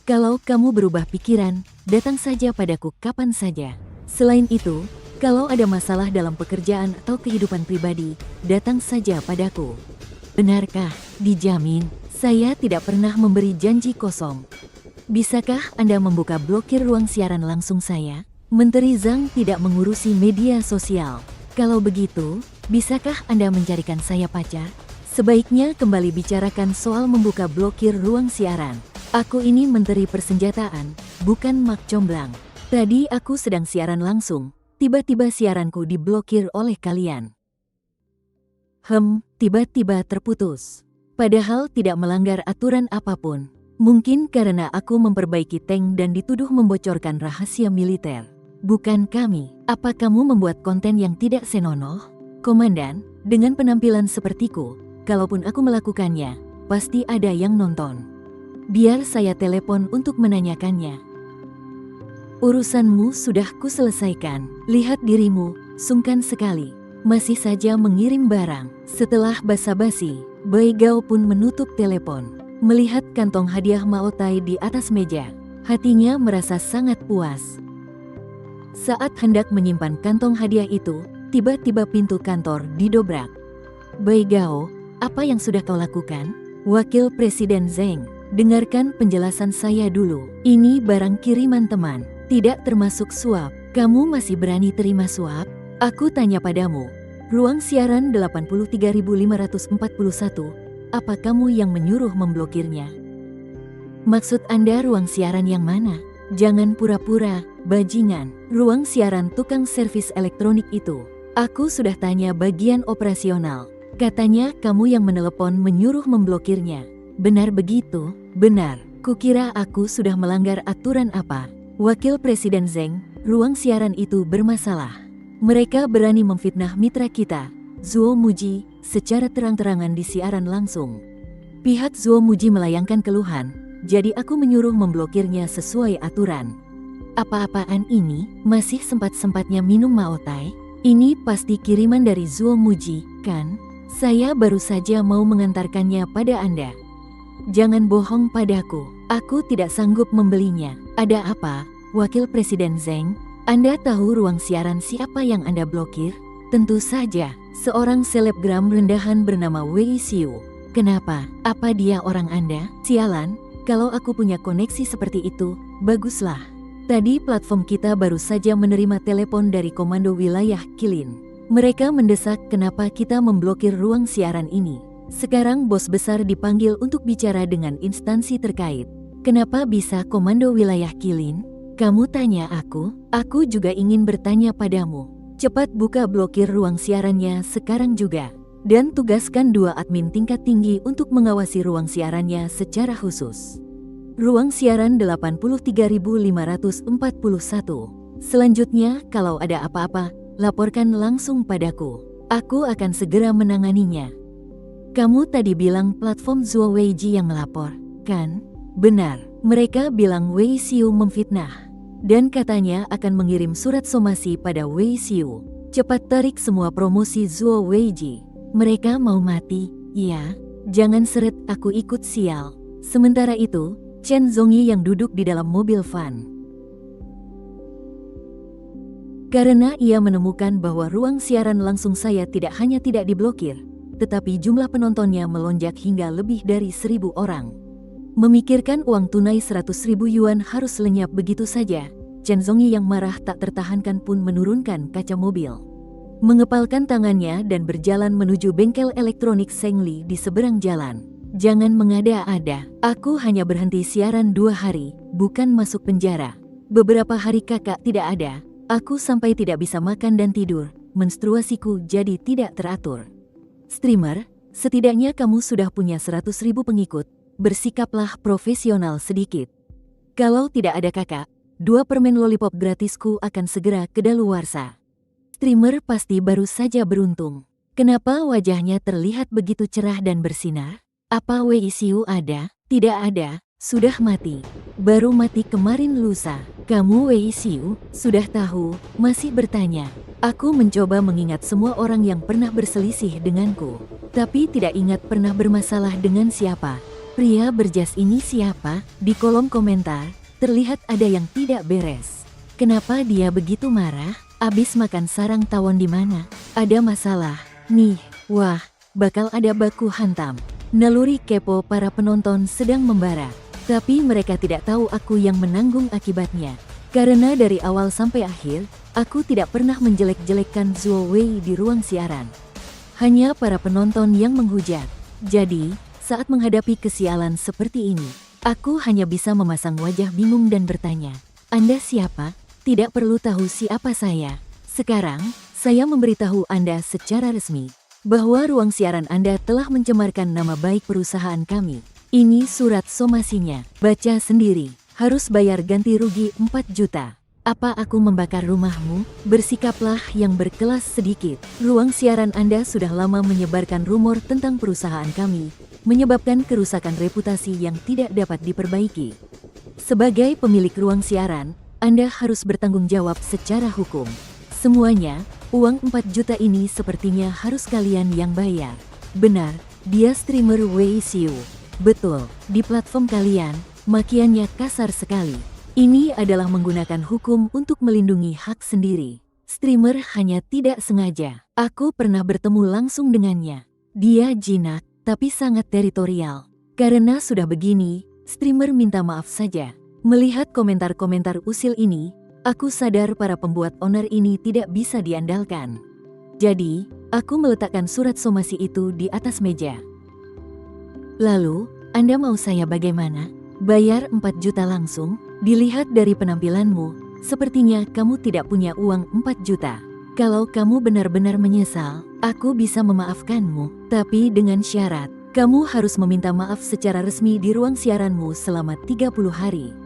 Kalau kamu berubah pikiran, datang saja padaku kapan saja. Selain itu, kalau ada masalah dalam pekerjaan atau kehidupan pribadi, datang saja padaku. Benarkah? Dijamin, saya tidak pernah memberi janji kosong. Bisakah Anda membuka blokir ruang siaran langsung saya? Menteri Zhang tidak mengurusi media sosial. Kalau begitu, bisakah Anda mencarikan saya pacar? Sebaiknya kembali bicarakan soal membuka blokir ruang siaran. Aku ini menteri persenjataan, bukan mak comblang. Tadi aku sedang siaran langsung, tiba-tiba siaranku diblokir oleh kalian. Tiba-tiba terputus. Padahal tidak melanggar aturan apapun. Mungkin karena aku memperbaiki tank dan dituduh membocorkan rahasia militer. Bukan kami. Apa kamu membuat konten yang tidak senonoh? Komandan, dengan penampilan sepertiku, kalaupun aku melakukannya, pasti ada yang nonton. Biar saya telepon untuk menanyakannya. Urusanmu sudah kuselesaikan. Lihat dirimu, sungkan sekali. Masih saja mengirim barang. Setelah basa-basi, Bai Gao pun menutup telepon. Melihat kantong hadiah Mao Tai di atas meja, hatinya merasa sangat puas. Saat hendak menyimpan kantong hadiah itu, tiba-tiba pintu kantor didobrak. Bai Gao, apa yang sudah kau lakukan? Wakil Presiden Zheng, dengarkan penjelasan saya dulu. Ini barang kiriman teman, tidak termasuk suap. Kamu masih berani terima suap? Aku tanya padamu. Ruang siaran 83.541, apa kamu yang menyuruh memblokirnya? Maksud Anda ruang siaran yang mana? Jangan pura-pura, bajingan. Ruang siaran tukang servis elektronik itu. Aku sudah tanya bagian operasional. Katanya kamu yang menelepon menyuruh memblokirnya. Benar begitu? Benar. Kukira aku sudah melanggar aturan apa? Wakil Presiden Zheng, ruang siaran itu bermasalah. Mereka berani memfitnah mitra kita, Zuo Muji, secara terang-terangan di siaran langsung. Pihak Zuo Muji melayangkan keluhan. Jadi aku menyuruh memblokirnya sesuai aturan. Apa-apaan ini? Masih sempat-sempatnya minum Mao Tai? Ini pasti kiriman dari Zuo Muji, kan? Saya baru saja mau mengantarkannya pada Anda. Jangan bohong padaku, aku tidak sanggup membelinya. Ada apa, Wakil Presiden Zheng? Anda tahu ruang siaran siapa yang Anda blokir? Tentu saja, seorang selebgram rendahan bernama Wei Xiu. Kenapa? Apa dia orang Anda? Sialan. Kalau aku punya koneksi seperti itu, baguslah. Tadi platform kita baru saja menerima telepon dari Komando Wilayah Kilin. Mereka mendesak kenapa kita memblokir ruang siaran ini. Sekarang bos besar dipanggil untuk bicara dengan instansi terkait. Kenapa bisa Komando Wilayah Kilin? Kamu tanya aku juga ingin bertanya padamu. Cepat buka blokir ruang siarannya sekarang juga. Dan tugaskan 2 admin tingkat tinggi untuk mengawasi ruang siarannya secara khusus. Ruang siaran 83.541. Selanjutnya, kalau ada apa-apa, laporkan langsung padaku. Aku akan segera menanganinya. Kamu tadi bilang platform Zuo Weiji yang melapor, kan? Benar, mereka bilang Wei Xiu memfitnah. Dan katanya akan mengirim surat somasi pada Wei Xiu. Cepat tarik semua promosi Zuo Weiji. Mereka mau mati, ya? Jangan seret aku ikut sial. Sementara itu, Chen Zongyi yang duduk di dalam mobil van. Karena ia menemukan bahwa ruang siaran langsung saya tidak hanya tidak diblokir, tetapi jumlah penontonnya melonjak hingga lebih dari 1.000 orang. Memikirkan uang tunai 100.000 yuan harus lenyap begitu saja, Chen Zongyi yang marah tak tertahankan pun menurunkan kaca mobil. Mengepalkan tangannya dan berjalan menuju bengkel elektronik Sengli di seberang jalan. Jangan mengada-ada, aku hanya berhenti siaran 2 hari, bukan masuk penjara. Beberapa hari kakak tidak ada, aku sampai tidak bisa makan dan tidur. menstruasiku jadi tidak teratur. Streamer, setidaknya kamu sudah punya 100.000 pengikut, bersikaplah profesional sedikit. Kalau tidak ada kakak, 2 permen lollipop gratisku akan segera kedaluarsa. Streamer pasti baru saja beruntung. Kenapa wajahnya terlihat begitu cerah dan bersinar? Apa WICU ada? Tidak ada, sudah mati. Baru mati kemarin lusa. Kamu WICU, sudah tahu, masih bertanya. Aku mencoba mengingat semua orang yang pernah berselisih denganku. Tapi tidak ingat pernah bermasalah dengan siapa. Pria berjas ini siapa? Di kolom komentar, terlihat ada yang tidak beres. Kenapa dia begitu marah? Abis makan sarang tawon di mana? Ada masalah. Nih, wah, bakal ada baku hantam. Naluri kepo para penonton sedang membara. Tapi mereka tidak tahu aku yang menanggung akibatnya. Karena dari awal sampai akhir, aku tidak pernah menjelek-jelekkan Zuo Wei di ruang siaran. Hanya para penonton yang menghujat. Jadi, saat menghadapi kesialan seperti ini, aku hanya bisa memasang wajah bingung dan bertanya, "Anda siapa?" Tidak perlu tahu siapa saya. Sekarang, saya memberitahu Anda secara resmi bahwa ruang siaran Anda telah mencemarkan nama baik perusahaan kami. Ini surat somasinya. Baca sendiri. Harus bayar ganti rugi 4 juta. Apa aku membakar rumahmu? Bersikaplah yang berkelas sedikit. Ruang siaran Anda sudah lama menyebarkan rumor tentang perusahaan kami, menyebabkan kerusakan reputasi yang tidak dapat diperbaiki. Sebagai pemilik ruang siaran, Anda harus bertanggung jawab secara hukum. Semuanya, uang 4 juta ini sepertinya harus kalian yang bayar. Benar, dia streamer WICU. Betul, di platform kalian, makiannya kasar sekali. Ini adalah menggunakan hukum untuk melindungi hak sendiri. Streamer hanya tidak sengaja. Aku pernah bertemu langsung dengannya. Dia jinak, tapi sangat teritorial. Karena sudah begini, streamer minta maaf saja. Melihat komentar-komentar usil ini, aku sadar para pembuat owner ini tidak bisa diandalkan. Jadi, aku meletakkan surat somasi itu di atas meja. Lalu, Anda mau saya bagaimana? Bayar 4 juta langsung? Dilihat dari penampilanmu, sepertinya kamu tidak punya uang 4 juta. Kalau kamu benar-benar menyesal, aku bisa memaafkanmu, tapi dengan syarat, kamu harus meminta maaf secara resmi di ruang siaranmu selama 30 hari.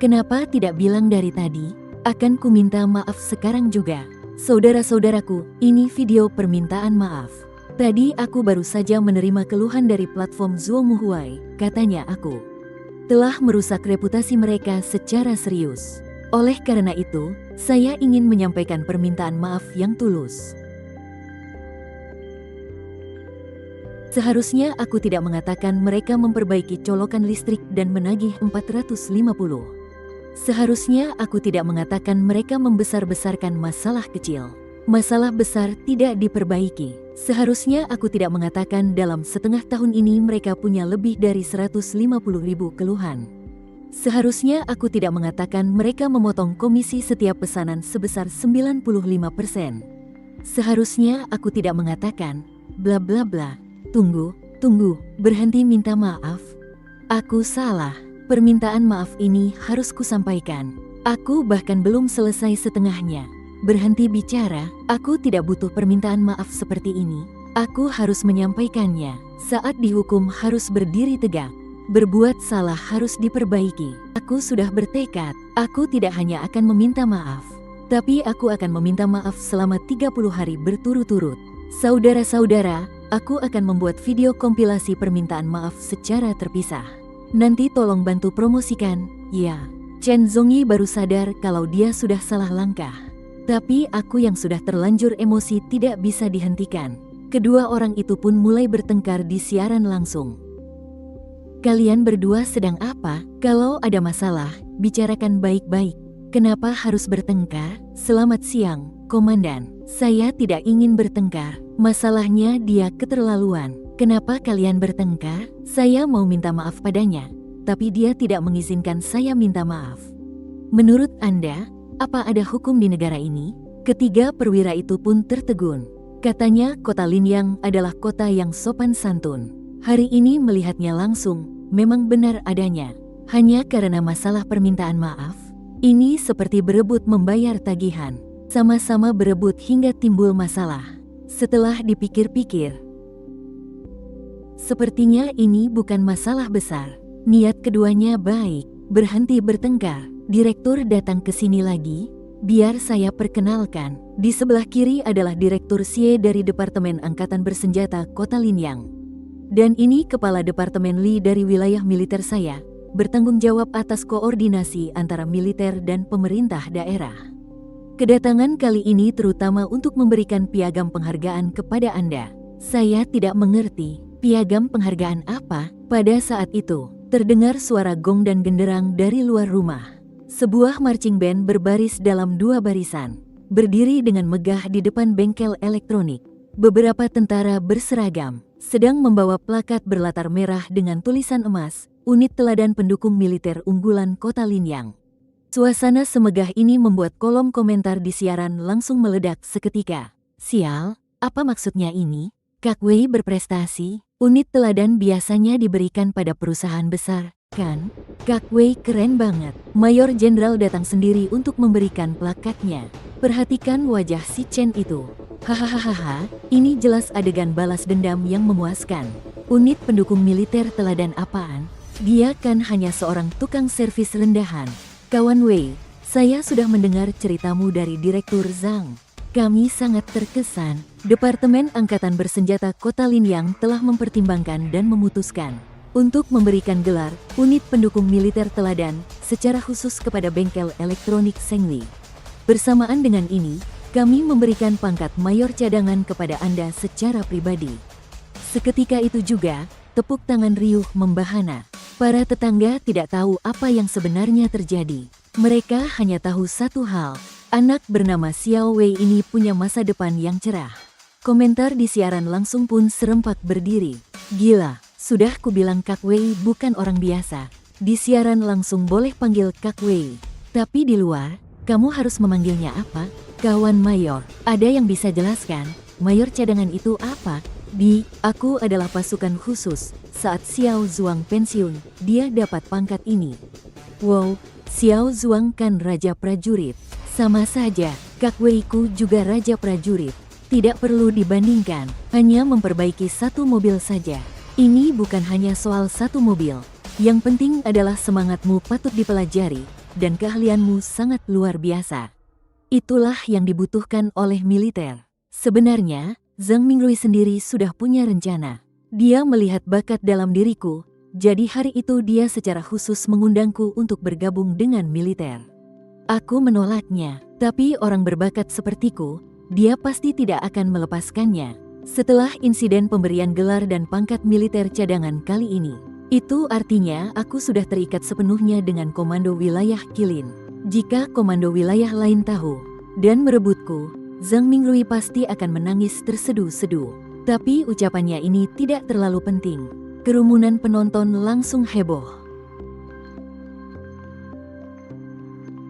Kenapa tidak bilang dari tadi? Akan ku minta maaf sekarang juga. Saudara-saudaraku, ini video permintaan maaf. Tadi aku baru saja menerima keluhan dari platform Zuo Muhuai, katanya aku telah merusak reputasi mereka secara serius. Oleh karena itu, saya ingin menyampaikan permintaan maaf yang tulus. Seharusnya aku tidak mengatakan mereka memperbaiki colokan listrik dan menagih 450. Seharusnya aku tidak mengatakan mereka membesar-besarkan masalah kecil. Masalah besar tidak diperbaiki. Seharusnya aku tidak mengatakan dalam setengah tahun ini mereka punya lebih dari 150.000 keluhan. Seharusnya aku tidak mengatakan mereka memotong komisi setiap pesanan sebesar 95%. Seharusnya aku tidak mengatakan, bla bla bla. Tunggu, berhenti minta maaf. Aku salah. Permintaan maaf ini harus kusampaikan. Aku bahkan belum selesai setengahnya. Berhenti bicara, aku tidak butuh permintaan maaf seperti ini. Aku harus menyampaikannya. Saat dihukum harus berdiri tegak. Berbuat salah harus diperbaiki. Aku sudah bertekad, aku tidak hanya akan meminta maaf, tapi aku akan meminta maaf selama 30 hari berturut-turut. Saudara-saudara, aku akan membuat video kompilasi permintaan maaf secara terpisah. Nanti tolong bantu promosikan, ya. Chen Zongyi baru sadar kalau dia sudah salah langkah. Tapi aku yang sudah terlanjur emosi tidak bisa dihentikan. Kedua orang itu pun mulai bertengkar di siaran langsung. Kalian berdua sedang apa? Kalau ada masalah, bicarakan baik-baik. Kenapa harus bertengkar? Selamat siang, Komandan. Saya tidak ingin bertengkar. Masalahnya dia keterlaluan. Kenapa kalian bertengkar? Saya mau minta maaf padanya, tapi dia tidak mengizinkan saya minta maaf. Menurut Anda, apa ada hukum di negara ini? Ketiga perwira itu pun tertegun. Katanya kota Linyang adalah kota yang sopan santun. Hari ini melihatnya langsung, memang benar adanya. Hanya karena masalah permintaan maaf, ini seperti berebut membayar tagihan. Sama-sama berebut hingga timbul masalah. Setelah dipikir-pikir, sepertinya ini bukan masalah besar. Niat keduanya baik. Berhenti bertengkar, direktur datang ke sini lagi. Biar saya perkenalkan, di sebelah kiri adalah Direktur Xie dari Departemen Angkatan Bersenjata Kota Linyang. Dan ini Kepala Departemen Li dari wilayah militer saya, bertanggung jawab atas koordinasi antara militer dan pemerintah daerah. Kedatangan kali ini terutama untuk memberikan piagam penghargaan kepada Anda. Saya tidak mengerti, piagam penghargaan apa? Pada saat itu, terdengar suara gong dan genderang dari luar rumah. Sebuah marching band berbaris dalam dua barisan, berdiri dengan megah di depan bengkel elektronik. Beberapa tentara berseragam sedang membawa plakat berlatar merah dengan tulisan emas, unit teladan pendukung militer unggulan Kota Linyang. Suasana semegah ini membuat kolom komentar di siaran langsung meledak seketika. Sial, apa maksudnya ini? Kak Wei berprestasi, unit teladan biasanya diberikan pada perusahaan besar, kan? Kak Wei keren banget. Mayor Jenderal datang sendiri untuk memberikan plakatnya. Perhatikan wajah si Chen itu. Hahaha, ini jelas adegan balas dendam yang memuaskan. Unit pendukung militer teladan apaan? Dia kan hanya seorang tukang servis rendahan. Kawan Wei, saya sudah mendengar ceritamu dari Direktur Zhang. Kami sangat terkesan. Departemen Angkatan Bersenjata Kota Linyang telah mempertimbangkan dan memutuskan untuk memberikan gelar unit pendukung militer teladan secara khusus kepada bengkel elektronik Zhengli. Bersamaan dengan ini, kami memberikan pangkat mayor cadangan kepada Anda secara pribadi. Seketika itu juga, tepuk tangan riuh membahana. Para tetangga tidak tahu apa yang sebenarnya terjadi. Mereka hanya tahu satu hal, anak bernama Xiao Wei ini punya masa depan yang cerah. Komentar di siaran langsung pun serempak berdiri. Gila, sudah kubilang Kak Wei bukan orang biasa. Di siaran langsung boleh panggil Kak Wei. Tapi di luar, kamu harus memanggilnya apa? Kawan Mayor, ada yang bisa jelaskan? Mayor cadangan itu apa? Aku adalah pasukan khusus. Saat Xiao Zhuang pensiun, dia dapat pangkat ini. Wow, Xiao Zhuang kan raja prajurit. Sama saja, Kak Wei-ku juga raja prajurit. Tidak perlu dibandingkan, hanya memperbaiki satu mobil saja. Ini bukan hanya soal satu mobil. Yang penting adalah semangatmu patut dipelajari, dan keahlianmu sangat luar biasa. Itulah yang dibutuhkan oleh militer. Sebenarnya, Zhang Mingrui sendiri sudah punya rencana. Dia melihat bakat dalam diriku, jadi hari itu dia secara khusus mengundangku untuk bergabung dengan militer. Aku menolaknya, tapi orang berbakat sepertiku, dia pasti tidak akan melepaskannya. Setelah insiden pemberian gelar dan pangkat militer cadangan kali ini, itu artinya aku sudah terikat sepenuhnya dengan komando wilayah Qilin. Jika komando wilayah lain tahu dan merebutku, Zhang Mingrui pasti akan menangis terseduh-seduh. Tapi ucapannya ini tidak terlalu penting. Kerumunan penonton langsung heboh.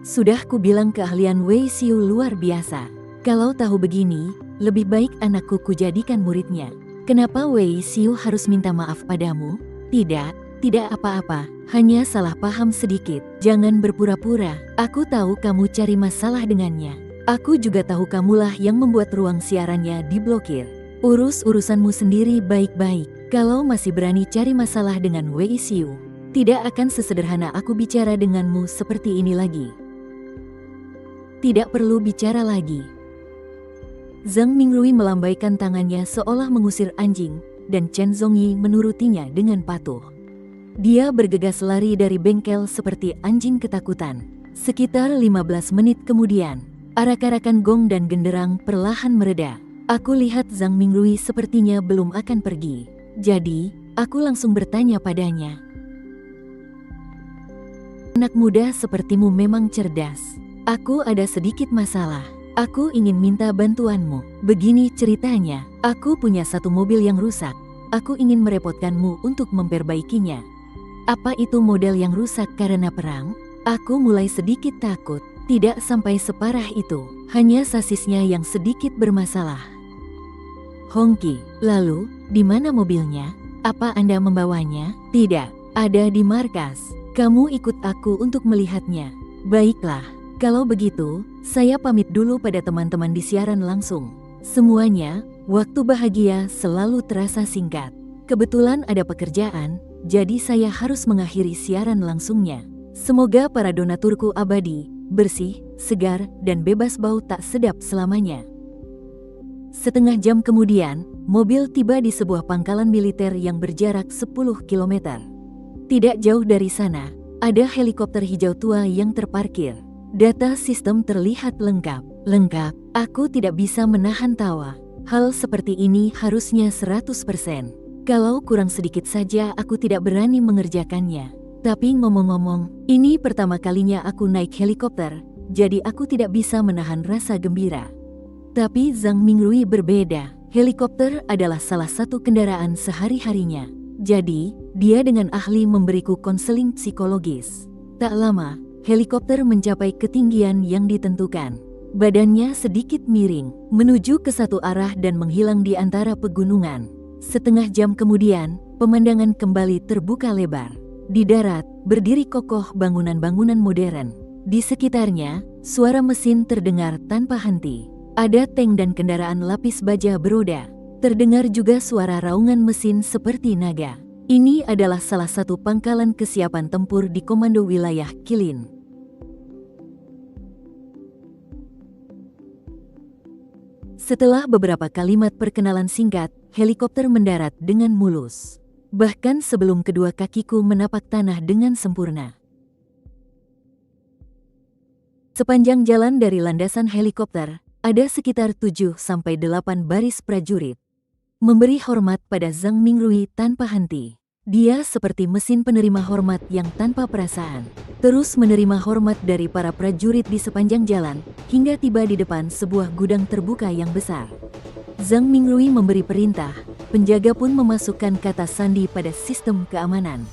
Sudah kubilang keahlian Wei Xiu luar biasa. Kalau tahu begini, lebih baik anakku kujadikan muridnya. Kenapa Wei Xiu harus minta maaf padamu? Tidak apa-apa, hanya salah paham sedikit. Jangan berpura-pura, aku tahu kamu cari masalah dengannya. Aku juga tahu kamulah yang membuat ruang siarannya diblokir. Urus urusanmu sendiri baik-baik. Kalau masih berani cari masalah dengan Wei Xiu, tidak akan sesederhana aku bicara denganmu seperti ini lagi. Tidak perlu bicara lagi. Zhang Mingrui melambaikan tangannya seolah mengusir anjing, dan Chen Zhongyi menurutinya dengan patuh. Dia bergegas lari dari bengkel seperti anjing ketakutan. Sekitar 15 menit kemudian, arak-arakan gong dan genderang perlahan mereda. Aku lihat Zhang Mingrui sepertinya belum akan pergi. Jadi, aku langsung bertanya padanya. Anak muda sepertimu memang cerdas. Aku ada sedikit masalah. Aku ingin minta bantuanmu. Begini ceritanya, aku punya satu mobil yang rusak. Aku ingin merepotkanmu untuk memperbaikinya. Apa itu model yang rusak karena perang? Aku mulai sedikit takut. Tidak sampai separah itu. Hanya sasisnya yang sedikit bermasalah. Hongki, lalu, di mana mobilnya? Apa Anda membawanya? Tidak, ada di markas. Kamu ikut aku untuk melihatnya. Baiklah, kalau begitu, Saya pamit dulu pada teman-teman di siaran langsung. Semuanya, waktu bahagia selalu terasa singkat. Kebetulan ada pekerjaan, jadi saya harus mengakhiri siaran langsungnya. Semoga para donaturku abadi, bersih, segar, dan bebas bau tak sedap selamanya. Setengah jam kemudian, mobil tiba di sebuah pangkalan militer yang berjarak 10 km. Tidak jauh dari sana, ada helikopter hijau tua yang terparkir. Data sistem terlihat lengkap. Aku tidak bisa menahan tawa. Hal seperti ini harusnya 100%. Kalau kurang sedikit saja aku tidak berani mengerjakannya. Tapi ngomong-ngomong, ini pertama kalinya aku naik helikopter, jadi aku tidak bisa menahan rasa gembira. Tapi Zhang Mingrui berbeda. Helikopter adalah salah satu kendaraan sehari-harinya. Jadi, dia dengan ahli memberiku konseling psikologis. Tak lama, helikopter mencapai ketinggian yang ditentukan. Badannya sedikit miring, menuju ke satu arah dan menghilang di antara pegunungan. Setengah jam kemudian, pemandangan kembali terbuka lebar. Di darat, berdiri kokoh bangunan-bangunan modern. Di sekitarnya, suara mesin terdengar tanpa henti. Ada tank dan kendaraan lapis baja beroda. Terdengar juga suara raungan mesin seperti naga. Ini adalah salah satu pangkalan kesiapan tempur di Komando Wilayah Qilin. Setelah beberapa kalimat perkenalan singkat, helikopter mendarat dengan mulus. Bahkan sebelum kedua kakiku menapak tanah dengan sempurna. Sepanjang jalan dari landasan helikopter, ada sekitar 7-8 baris prajurit. Memberi hormat pada Zhang Mingrui tanpa henti. Dia seperti mesin penerima hormat yang tanpa perasaan. Terus menerima hormat dari para prajurit di sepanjang jalan, hingga tiba di depan sebuah gudang terbuka yang besar. Zhang Mingrui memberi perintah, penjaga pun memasukkan kata sandi pada sistem keamanan.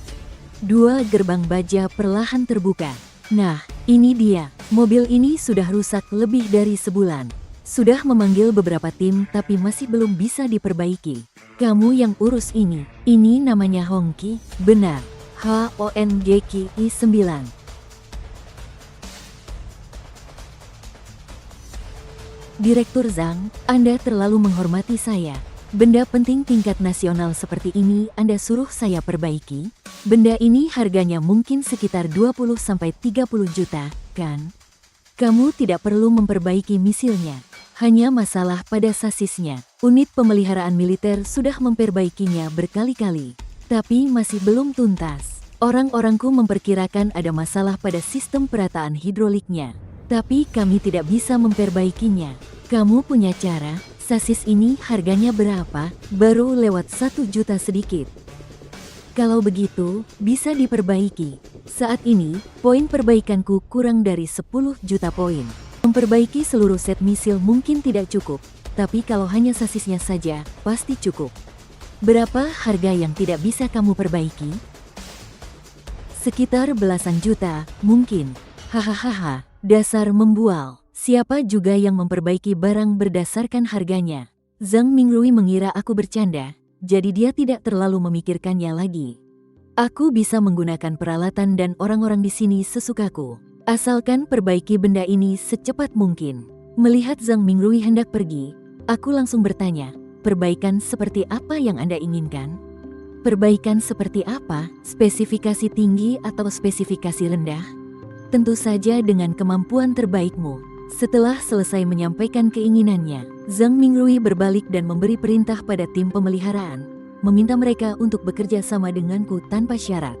2 gerbang baja perlahan terbuka. Nah, ini dia. Mobil ini sudah rusak lebih dari sebulan. Sudah memanggil beberapa tim tapi masih belum bisa diperbaiki. Kamu yang urus ini namanya Hongqi? Benar, Hongqi 9. Direktur Zhang, Anda terlalu menghormati saya. Benda penting tingkat nasional seperti ini Anda suruh saya perbaiki? Benda ini harganya mungkin sekitar 20-30 juta, kan? Kamu tidak perlu memperbaiki misilnya. Hanya masalah pada sasisnya. Unit pemeliharaan militer sudah memperbaikinya berkali-kali. Tapi masih belum tuntas. Orang-orangku memperkirakan ada masalah pada sistem perataan hidroliknya. Tapi kami tidak bisa memperbaikinya. Kamu punya cara? Sasis ini harganya berapa? Baru lewat 1 juta sedikit. Kalau begitu, bisa diperbaiki. Saat ini, poin perbaikanku kurang dari 10 juta poin. Memperbaiki seluruh set misil mungkin tidak cukup, tapi kalau hanya sasisnya saja, pasti cukup. Berapa harga yang tidak bisa kamu perbaiki? Sekitar belasan juta, mungkin. Hahaha, dasar membual. Siapa juga yang memperbaiki barang berdasarkan harganya? Zhang Mingrui mengira aku bercanda, jadi dia tidak terlalu memikirkannya lagi. Aku bisa menggunakan peralatan dan orang-orang di sini sesukaku. Asalkan perbaiki benda ini secepat mungkin. Melihat Zhang Mingrui hendak pergi, aku langsung bertanya, perbaikan seperti apa yang Anda inginkan? Perbaikan seperti apa? Spesifikasi tinggi atau spesifikasi rendah? Tentu saja dengan kemampuan terbaikmu. Setelah selesai menyampaikan keinginannya, Zhang Mingrui berbalik dan memberi perintah pada tim pemeliharaan, meminta mereka untuk bekerja sama denganku tanpa syarat.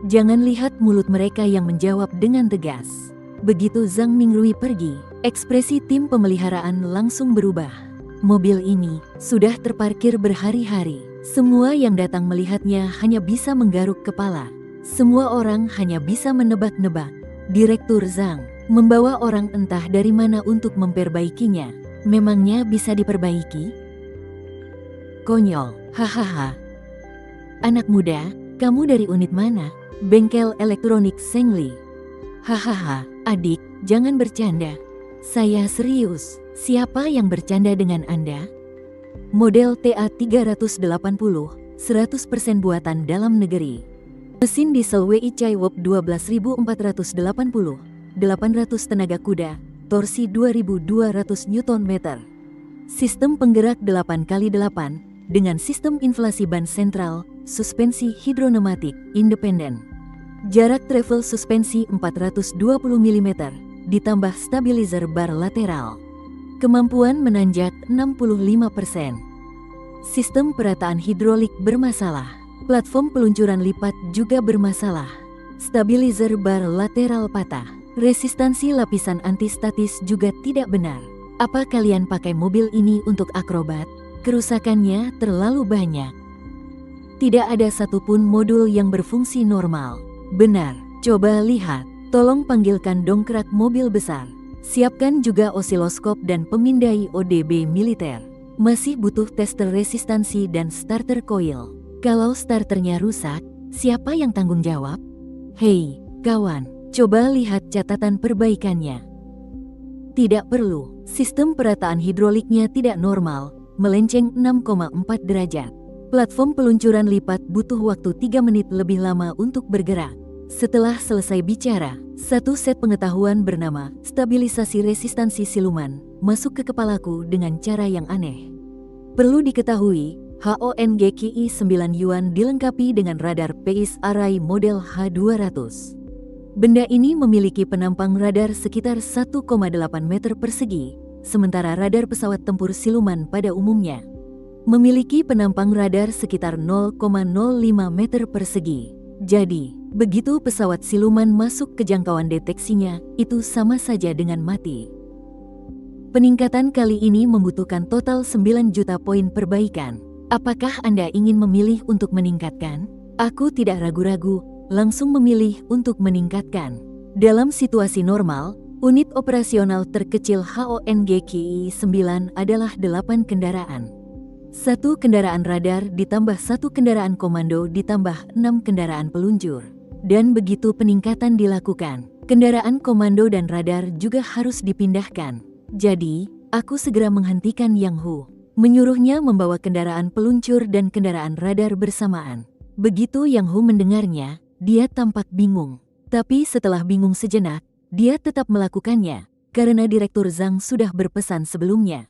Jangan lihat mulut mereka yang menjawab dengan tegas. Begitu Zhang Mingrui pergi, ekspresi tim pemeliharaan langsung berubah. Mobil ini sudah terparkir berhari-hari. Semua yang datang melihatnya hanya bisa menggaruk kepala. Semua orang hanya bisa menebak-nebak. Direktur Zhang membawa orang entah dari mana untuk memperbaikinya. Memangnya bisa diperbaiki? Konyol, hahaha. Anak muda, kamu dari unit mana? Bengkel elektronik Sengli. Hahaha, adik, jangan bercanda. Saya serius. Siapa yang bercanda dengan Anda? Model TA380, 100% buatan dalam negeri. Mesin diesel WI Chaiwok 12.480, 800 tenaga kuda, torsi 2200 Nm. Sistem penggerak 8x8 dengan sistem inflasi ban sentral, suspensi hidronematik independen. Jarak travel suspensi 420 mm, ditambah stabilizer bar lateral. Kemampuan menanjak 65%. Sistem perataan hidrolik bermasalah. Platform peluncuran lipat juga bermasalah. Stabilizer bar lateral patah. Resistansi lapisan anti-statis juga tidak benar. Apa kalian pakai mobil ini untuk akrobat? Kerusakannya terlalu banyak. Tidak ada satupun modul yang berfungsi normal. Benar, coba lihat. Tolong panggilkan dongkrak mobil besar. Siapkan juga osiloskop dan pemindai ODB militer. Masih butuh tester resistansi dan starter coil. Kalau starternya rusak, siapa yang tanggung jawab? Hei, kawan, coba lihat catatan perbaikannya. Tidak perlu, sistem perataan hidroliknya tidak normal, melenceng 6,4 derajat. Platform peluncuran lipat butuh waktu 3 menit lebih lama untuk bergerak. Setelah selesai bicara, satu set pengetahuan bernama stabilisasi resistansi siluman masuk ke kepalaku dengan cara yang aneh. Perlu diketahui, HONG-KI 9 Yuan dilengkapi dengan radar PIS Array model H200. Benda ini memiliki penampang radar sekitar 1,8 meter persegi, sementara radar pesawat tempur siluman pada umumnya memiliki penampang radar sekitar 0,05 meter persegi. Jadi, begitu pesawat siluman masuk ke jangkauan deteksinya, itu sama saja dengan mati. Peningkatan kali ini membutuhkan total 9 juta poin perbaikan. Apakah Anda ingin memilih untuk meningkatkan? Aku tidak ragu-ragu, langsung memilih untuk meningkatkan. Dalam situasi normal, unit operasional terkecil HONG-KI 9 adalah 8 kendaraan. 1 kendaraan radar ditambah 1 kendaraan komando ditambah 6 kendaraan peluncur. Dan begitu peningkatan dilakukan, kendaraan komando dan radar juga harus dipindahkan. Jadi, aku segera menghentikan Yang Hu, menyuruhnya membawa kendaraan peluncur dan kendaraan radar bersamaan. Begitu Yang Hu mendengarnya, dia tampak bingung. Tapi setelah bingung sejenak, dia tetap melakukannya, karena Direktur Zhang sudah berpesan sebelumnya.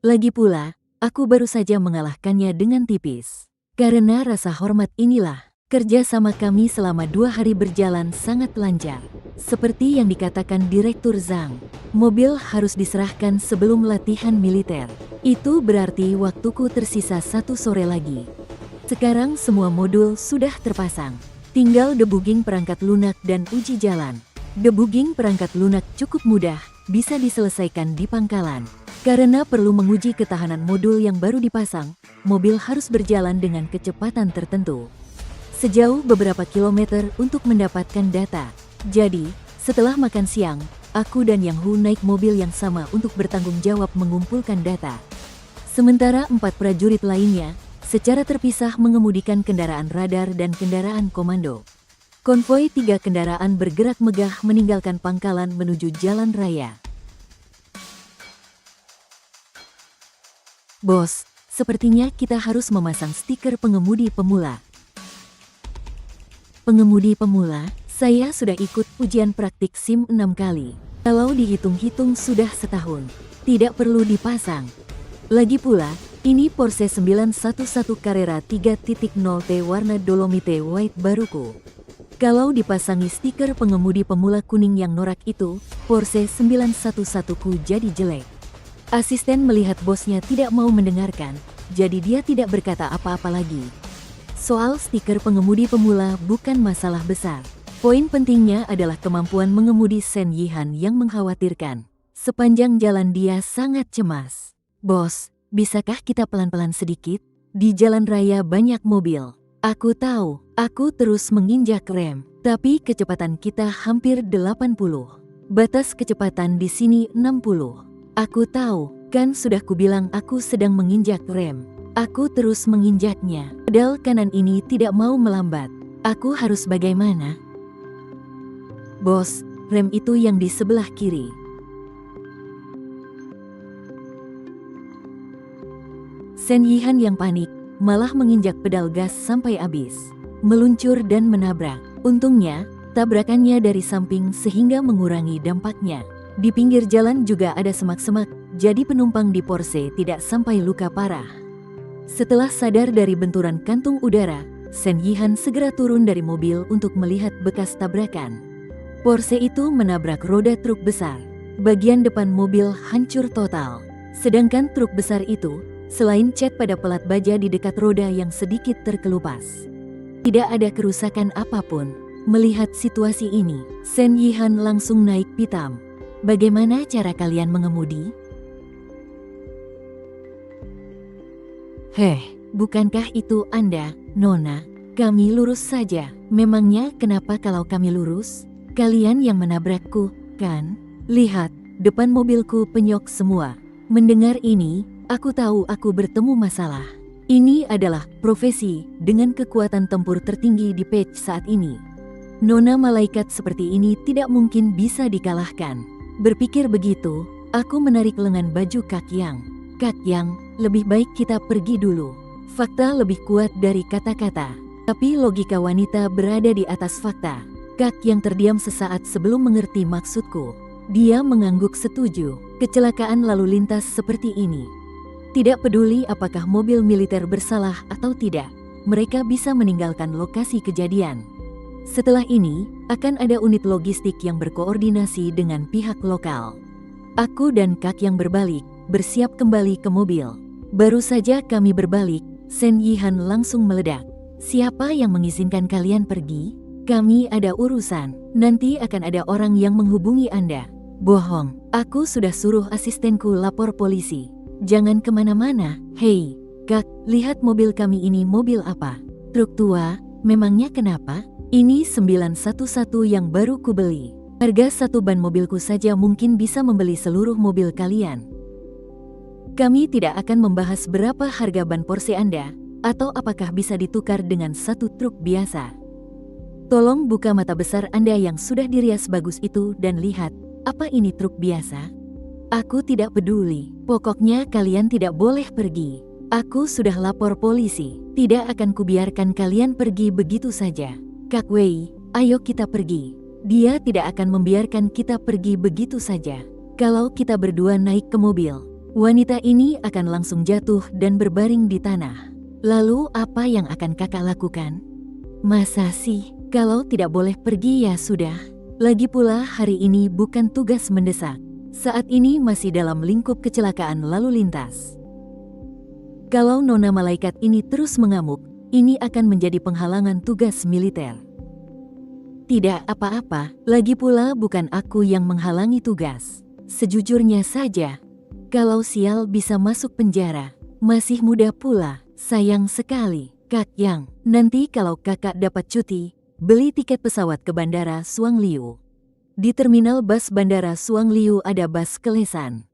Lagi pula, aku baru saja mengalahkannya dengan tipis. Karena rasa hormat inilah, kerja sama kami selama 2 hari berjalan sangat lancar. Seperti yang dikatakan Direktur Zhang, mobil harus diserahkan sebelum latihan militer. Itu berarti waktuku tersisa 1 sore lagi. Sekarang semua modul sudah terpasang. Tinggal debugging perangkat lunak dan uji jalan. Debugging perangkat lunak cukup mudah, bisa diselesaikan di pangkalan. Karena perlu menguji ketahanan modul yang baru dipasang, mobil harus berjalan dengan kecepatan tertentu. Sejauh beberapa kilometer untuk mendapatkan data. Jadi, setelah makan siang, aku dan Yang Hu naik mobil yang sama untuk bertanggung jawab mengumpulkan data. Sementara 4 prajurit lainnya, secara terpisah mengemudikan kendaraan radar dan kendaraan komando. Konvoi 3 kendaraan bergerak megah meninggalkan pangkalan menuju jalan raya. Bos, sepertinya kita harus memasang stiker pengemudi pemula. Pengemudi pemula, saya sudah ikut ujian praktik SIM 6 kali. Kalau dihitung-hitung sudah setahun, tidak perlu dipasang. Lagi pula, ini Porsche 911 Carrera 3.0T warna Dolomite White baruku. Kalau dipasangi stiker pengemudi pemula kuning yang norak itu, Porsche 911ku jadi jelek. Asisten melihat bosnya tidak mau mendengarkan, jadi dia tidak berkata apa-apa lagi. Soal stiker pengemudi pemula bukan masalah besar. Poin pentingnya adalah kemampuan mengemudi Shen Yihan yang mengkhawatirkan. Sepanjang jalan dia sangat cemas. Bos, bisakah kita pelan-pelan sedikit? Di jalan raya banyak mobil. Aku tahu, aku terus menginjak rem, tapi kecepatan kita hampir 80. Batas kecepatan di sini 60. Aku tahu, kan sudah kubilang aku sedang menginjak rem. Aku terus menginjaknya. Pedal kanan ini tidak mau melambat. Aku harus bagaimana? Bos, rem itu yang di sebelah kiri. Shen Yihan yang panik, malah menginjak pedal gas sampai habis. Meluncur dan menabrak. Untungnya, tabrakannya dari samping sehingga mengurangi dampaknya. Di pinggir jalan juga ada semak-semak, jadi penumpang di Porsche tidak sampai luka parah. Setelah sadar dari benturan kantung udara, Shen Yihan segera turun dari mobil untuk melihat bekas tabrakan. Porsche itu menabrak roda truk besar. Bagian depan mobil hancur total. Sedangkan truk besar itu, selain cat pada pelat baja di dekat roda yang sedikit terkelupas, tidak ada kerusakan apapun. Melihat situasi ini, Shen Yihan langsung naik pitam. Bagaimana cara kalian mengemudi? Heh, bukankah itu Anda, Nona? Kami lurus saja. Memangnya kenapa kalau kami lurus? Kalian yang menabrakku, kan? Lihat, depan mobilku penyok semua. Mendengar ini, aku tahu aku bertemu masalah. Ini adalah profesi dengan kekuatan tempur tertinggi di Page saat ini. Nona malaikat seperti ini tidak mungkin bisa dikalahkan. Berpikir begitu, aku menarik lengan baju Kak Yang. Kak Yang, lebih baik kita pergi dulu. Fakta lebih kuat dari kata-kata. Tapi logika wanita berada di atas fakta. Kak Yang terdiam sesaat sebelum mengerti maksudku. Dia mengangguk setuju. Kecelakaan lalu lintas seperti ini, tidak peduli apakah mobil militer bersalah atau tidak, mereka bisa meninggalkan lokasi kejadian. Setelah ini, akan ada unit logistik yang berkoordinasi dengan pihak lokal. Aku dan Kak Yang berbalik, bersiap kembali ke mobil. Baru saja kami berbalik, Shen Yihan langsung meledak. Siapa yang mengizinkan kalian pergi? Kami ada urusan, nanti akan ada orang yang menghubungi Anda. Bohong, aku sudah suruh asistenku lapor polisi. Jangan kemana-mana. Hei, Kak, lihat mobil kami ini mobil apa? Truk tua, memangnya kenapa? Ini 911 yang baru kubeli. Harga satu ban mobilku saja mungkin bisa membeli seluruh mobil kalian. Kami tidak akan membahas berapa harga ban Porsche Anda, atau apakah bisa ditukar dengan satu truk biasa. Tolong buka mata besar Anda yang sudah dirias bagus itu dan lihat. Apa ini truk biasa? Aku tidak peduli. Pokoknya kalian tidak boleh pergi. Aku sudah lapor polisi. Tidak akan kubiarkan kalian pergi begitu saja. Kak Wei, ayo kita pergi. Dia tidak akan membiarkan kita pergi begitu saja. Kalau kita berdua naik ke mobil, wanita ini akan langsung jatuh dan berbaring di tanah. Lalu apa yang akan kakak lakukan? Masa sih? Kalau tidak boleh pergi ya sudah. Lagi pula hari ini bukan tugas mendesak. Saat ini masih dalam lingkup kecelakaan lalu lintas. Kalau Nona malaikat ini terus mengamuk, ini akan menjadi penghalangan tugas militer. Tidak apa-apa, lagi pula bukan aku yang menghalangi tugas. Sejujurnya saja, kalau sial bisa masuk penjara, masih muda pula, sayang sekali. Kak Yang, nanti kalau kakak dapat cuti, beli tiket pesawat ke Bandara Suangliu. Di terminal bus Bandara Suangliu ada bus ke Lesan.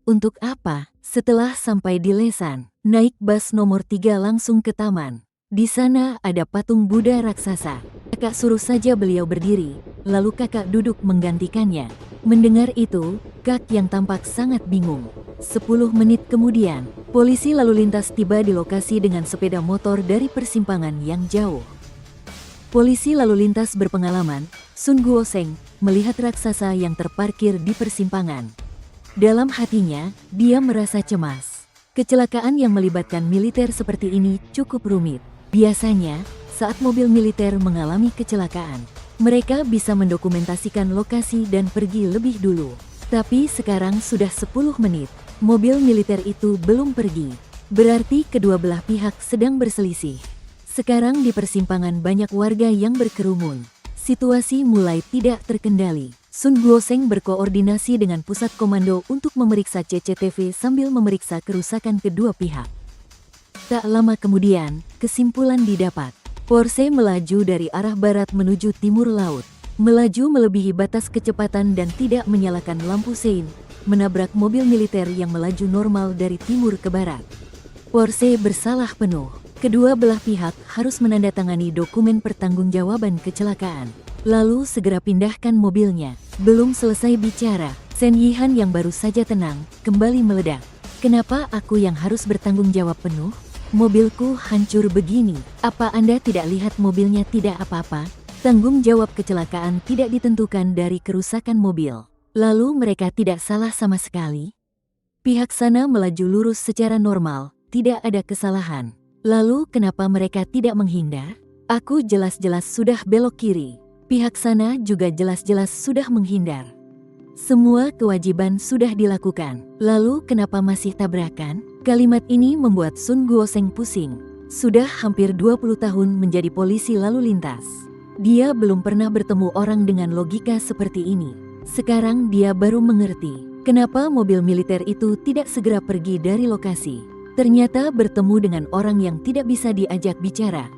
Untuk apa? Setelah sampai di Lesan, naik bus nomor 3 langsung ke taman. Di sana ada patung Buddha raksasa. Kakak suruh saja beliau berdiri, lalu kakak duduk menggantikannya. Mendengar itu, Kak Yang tampak sangat bingung. 10 menit kemudian, polisi lalu lintas tiba di lokasi dengan sepeda motor dari persimpangan yang jauh. Polisi lalu lintas berpengalaman, Sun Guoseng, melihat raksasa yang terparkir di persimpangan. Dalam hatinya, dia merasa cemas. Kecelakaan yang melibatkan militer seperti ini cukup rumit. Biasanya, saat mobil militer mengalami kecelakaan, mereka bisa mendokumentasikan lokasi dan pergi lebih dulu. Tapi sekarang sudah 10 menit, mobil militer itu belum pergi. Berarti kedua belah pihak sedang berselisih. Sekarang di persimpangan banyak warga yang berkerumun. Situasi mulai tidak terkendali. Sun Guoseng berkoordinasi dengan pusat komando untuk memeriksa CCTV sambil memeriksa kerusakan kedua pihak. Tak lama kemudian, kesimpulan didapat. Porsche melaju dari arah barat menuju timur laut. Melaju melebihi batas kecepatan dan tidak menyalakan lampu sein, menabrak mobil militer yang melaju normal dari timur ke barat. Porsche bersalah penuh. Kedua belah pihak harus menandatangani dokumen pertanggungjawaban kecelakaan. Lalu segera pindahkan mobilnya. Belum selesai bicara, Shen Yihan yang baru saja tenang, kembali meledak. Kenapa aku yang harus bertanggung jawab penuh? Mobilku hancur begini. Apa Anda tidak lihat mobilnya tidak apa-apa? Tanggung jawab kecelakaan tidak ditentukan dari kerusakan mobil. Lalu mereka tidak salah sama sekali? Pihak sana melaju lurus secara normal, tidak ada kesalahan. Lalu kenapa mereka tidak menghindar? Aku jelas-jelas sudah belok kiri. Pihak sana juga jelas-jelas sudah menghindar. Semua kewajiban sudah dilakukan. Lalu kenapa masih tabrakan? Kalimat ini membuat Sun Guoseng pusing. Sudah hampir 20 tahun menjadi polisi lalu lintas. Dia belum pernah bertemu orang dengan logika seperti ini. Sekarang dia baru mengerti kenapa mobil militer itu tidak segera pergi dari lokasi. Ternyata bertemu dengan orang yang tidak bisa diajak bicara.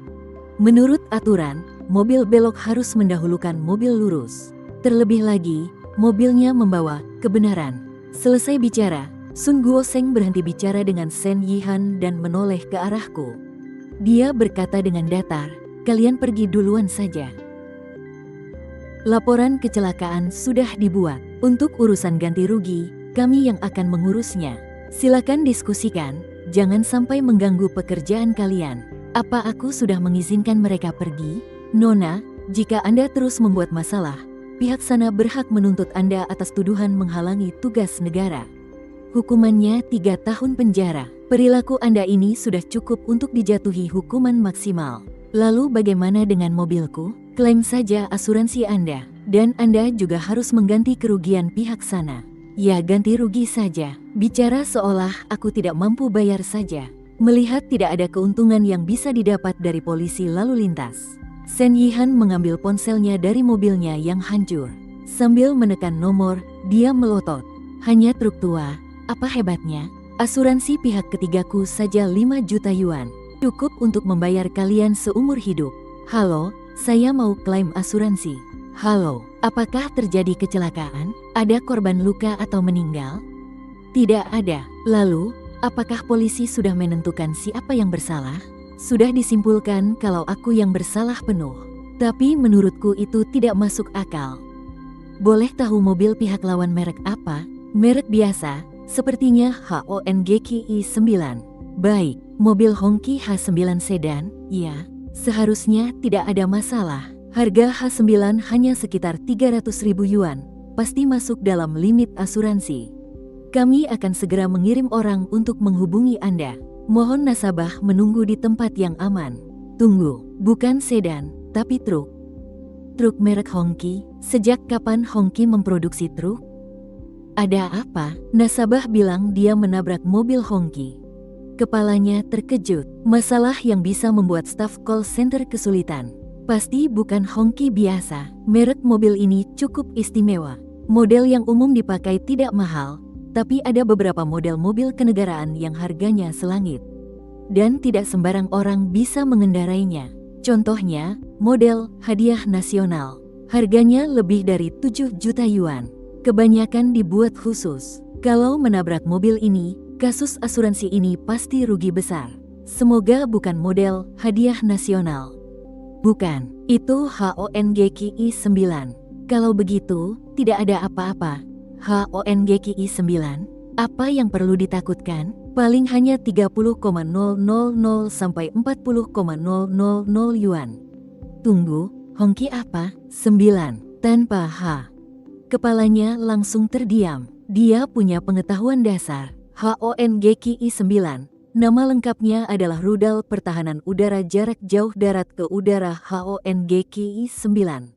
Menurut aturan, mobil belok harus mendahulukan mobil lurus. Terlebih lagi, mobilnya membawa kebenaran. Selesai bicara, Sun Guoseng berhenti bicara dengan Shen Yihan dan menoleh ke arahku. Dia berkata dengan datar, "Kalian pergi duluan saja. Laporan kecelakaan sudah dibuat. Untuk urusan ganti rugi, kami yang akan mengurusnya. Silakan diskusikan, jangan sampai mengganggu pekerjaan kalian." Apa aku sudah mengizinkan mereka pergi? Nona, jika Anda terus membuat masalah, pihak sana berhak menuntut Anda atas tuduhan menghalangi tugas negara. Hukumannya 3 tahun penjara. Perilaku Anda ini sudah cukup untuk dijatuhi hukuman maksimal. Lalu bagaimana dengan mobilku? Klaim saja asuransi Anda, dan Anda juga harus mengganti kerugian pihak sana. Ya, ganti rugi saja. Bicara seolah aku tidak mampu bayar saja. Melihat tidak ada keuntungan yang bisa didapat dari polisi lalu lintas, Shen Yihan mengambil ponselnya dari mobilnya yang hancur. Sambil menekan nomor, dia melotot. "Hanya truk tua, apa hebatnya? Asuransi pihak ketigaku saja 5 juta yuan. Cukup untuk membayar kalian seumur hidup. Halo, saya mau klaim asuransi. Halo, apakah terjadi kecelakaan? Ada korban luka atau meninggal?" Tidak ada. Lalu, apakah polisi sudah menentukan siapa yang bersalah? Sudah disimpulkan kalau aku yang bersalah penuh. Tapi menurutku itu tidak masuk akal. Boleh tahu mobil pihak lawan merek apa? Merek biasa, sepertinya HONGKI 9. Baik, mobil Hongqi H9 sedan, ya. Seharusnya tidak ada masalah. Harga H9 hanya sekitar 300.000 yuan. Pasti masuk dalam limit asuransi. Kami akan segera mengirim orang untuk menghubungi Anda. Mohon nasabah menunggu di tempat yang aman. Tunggu, bukan sedan, tapi truk. Truk merek Hongqi? Sejak kapan Hongqi memproduksi truk? Ada apa? Nasabah bilang dia menabrak mobil Hongqi. Kepalanya terkejut. Masalah yang bisa membuat staf call center kesulitan. Pasti bukan Hongqi biasa. Merek mobil ini cukup istimewa. Model yang umum dipakai tidak mahal, tapi ada beberapa model mobil kenegaraan yang harganya selangit. Dan tidak sembarang orang bisa mengendarainya. Contohnya, model hadiah nasional. Harganya lebih dari 7 juta yuan. Kebanyakan dibuat khusus. Kalau menabrak mobil ini, kasus asuransi ini pasti rugi besar. Semoga bukan model hadiah nasional. Bukan, itu HONGKI 9. Kalau begitu, tidak ada apa-apa. HONGKI 9, apa yang perlu ditakutkan? Paling hanya 30,000 sampai 40,000 yuan. Tunggu, Hongqi apa? 9, tanpa H. Kepalanya langsung terdiam. Dia punya pengetahuan dasar. HONGKI 9, nama lengkapnya adalah Rudal Pertahanan Udara Jarak Jauh Darat ke Udara HONGKI 9.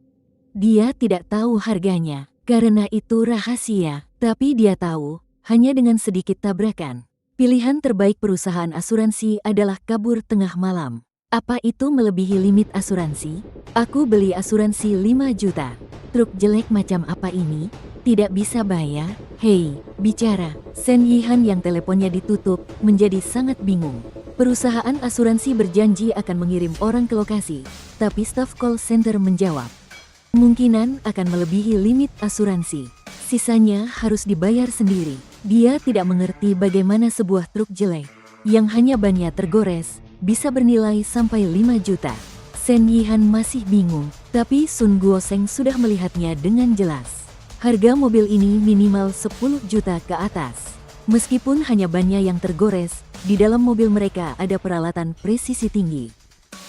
Dia tidak tahu harganya. Karena itu rahasia, tapi dia tahu, hanya dengan sedikit tabrakan. Pilihan terbaik perusahaan asuransi adalah kabur tengah malam. Apa itu melebihi limit asuransi? Aku beli asuransi 5 juta. Truk jelek macam apa ini? Tidak bisa bayar? Hei, bicara. Shen Yihan yang teleponnya ditutup, menjadi sangat bingung. Perusahaan asuransi berjanji akan mengirim orang ke lokasi, tapi staf call center menjawab, kemungkinan akan melebihi limit asuransi. Sisanya harus dibayar sendiri. Dia tidak mengerti bagaimana sebuah truk jelek, yang hanya bannya tergores, bisa bernilai sampai 5 juta. Shen Yihan masih bingung, tapi Sun Guoseng sudah melihatnya dengan jelas. Harga mobil ini minimal 10 juta ke atas. Meskipun hanya bannya yang tergores, di dalam mobil mereka ada peralatan presisi tinggi.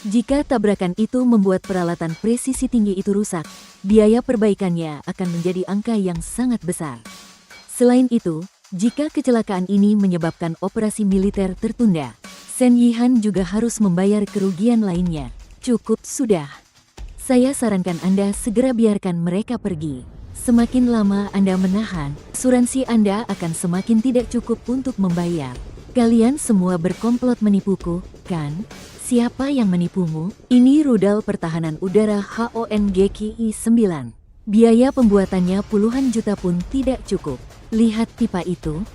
Jika tabrakan itu membuat peralatan presisi tinggi itu rusak, biaya perbaikannya akan menjadi angka yang sangat besar. Selain itu, jika kecelakaan ini menyebabkan operasi militer tertunda, Shen Yihan juga harus membayar kerugian lainnya. Cukup sudah. Saya sarankan Anda segera biarkan mereka pergi. Semakin lama Anda menahan, asuransi Anda akan semakin tidak cukup untuk membayar. Kalian semua berkomplot menipuku, kan? Siapa yang menipumu? Ini rudal pertahanan udara HONGKI-9. Biaya pembuatannya puluhan juta pun tidak cukup. Lihat pipa itu,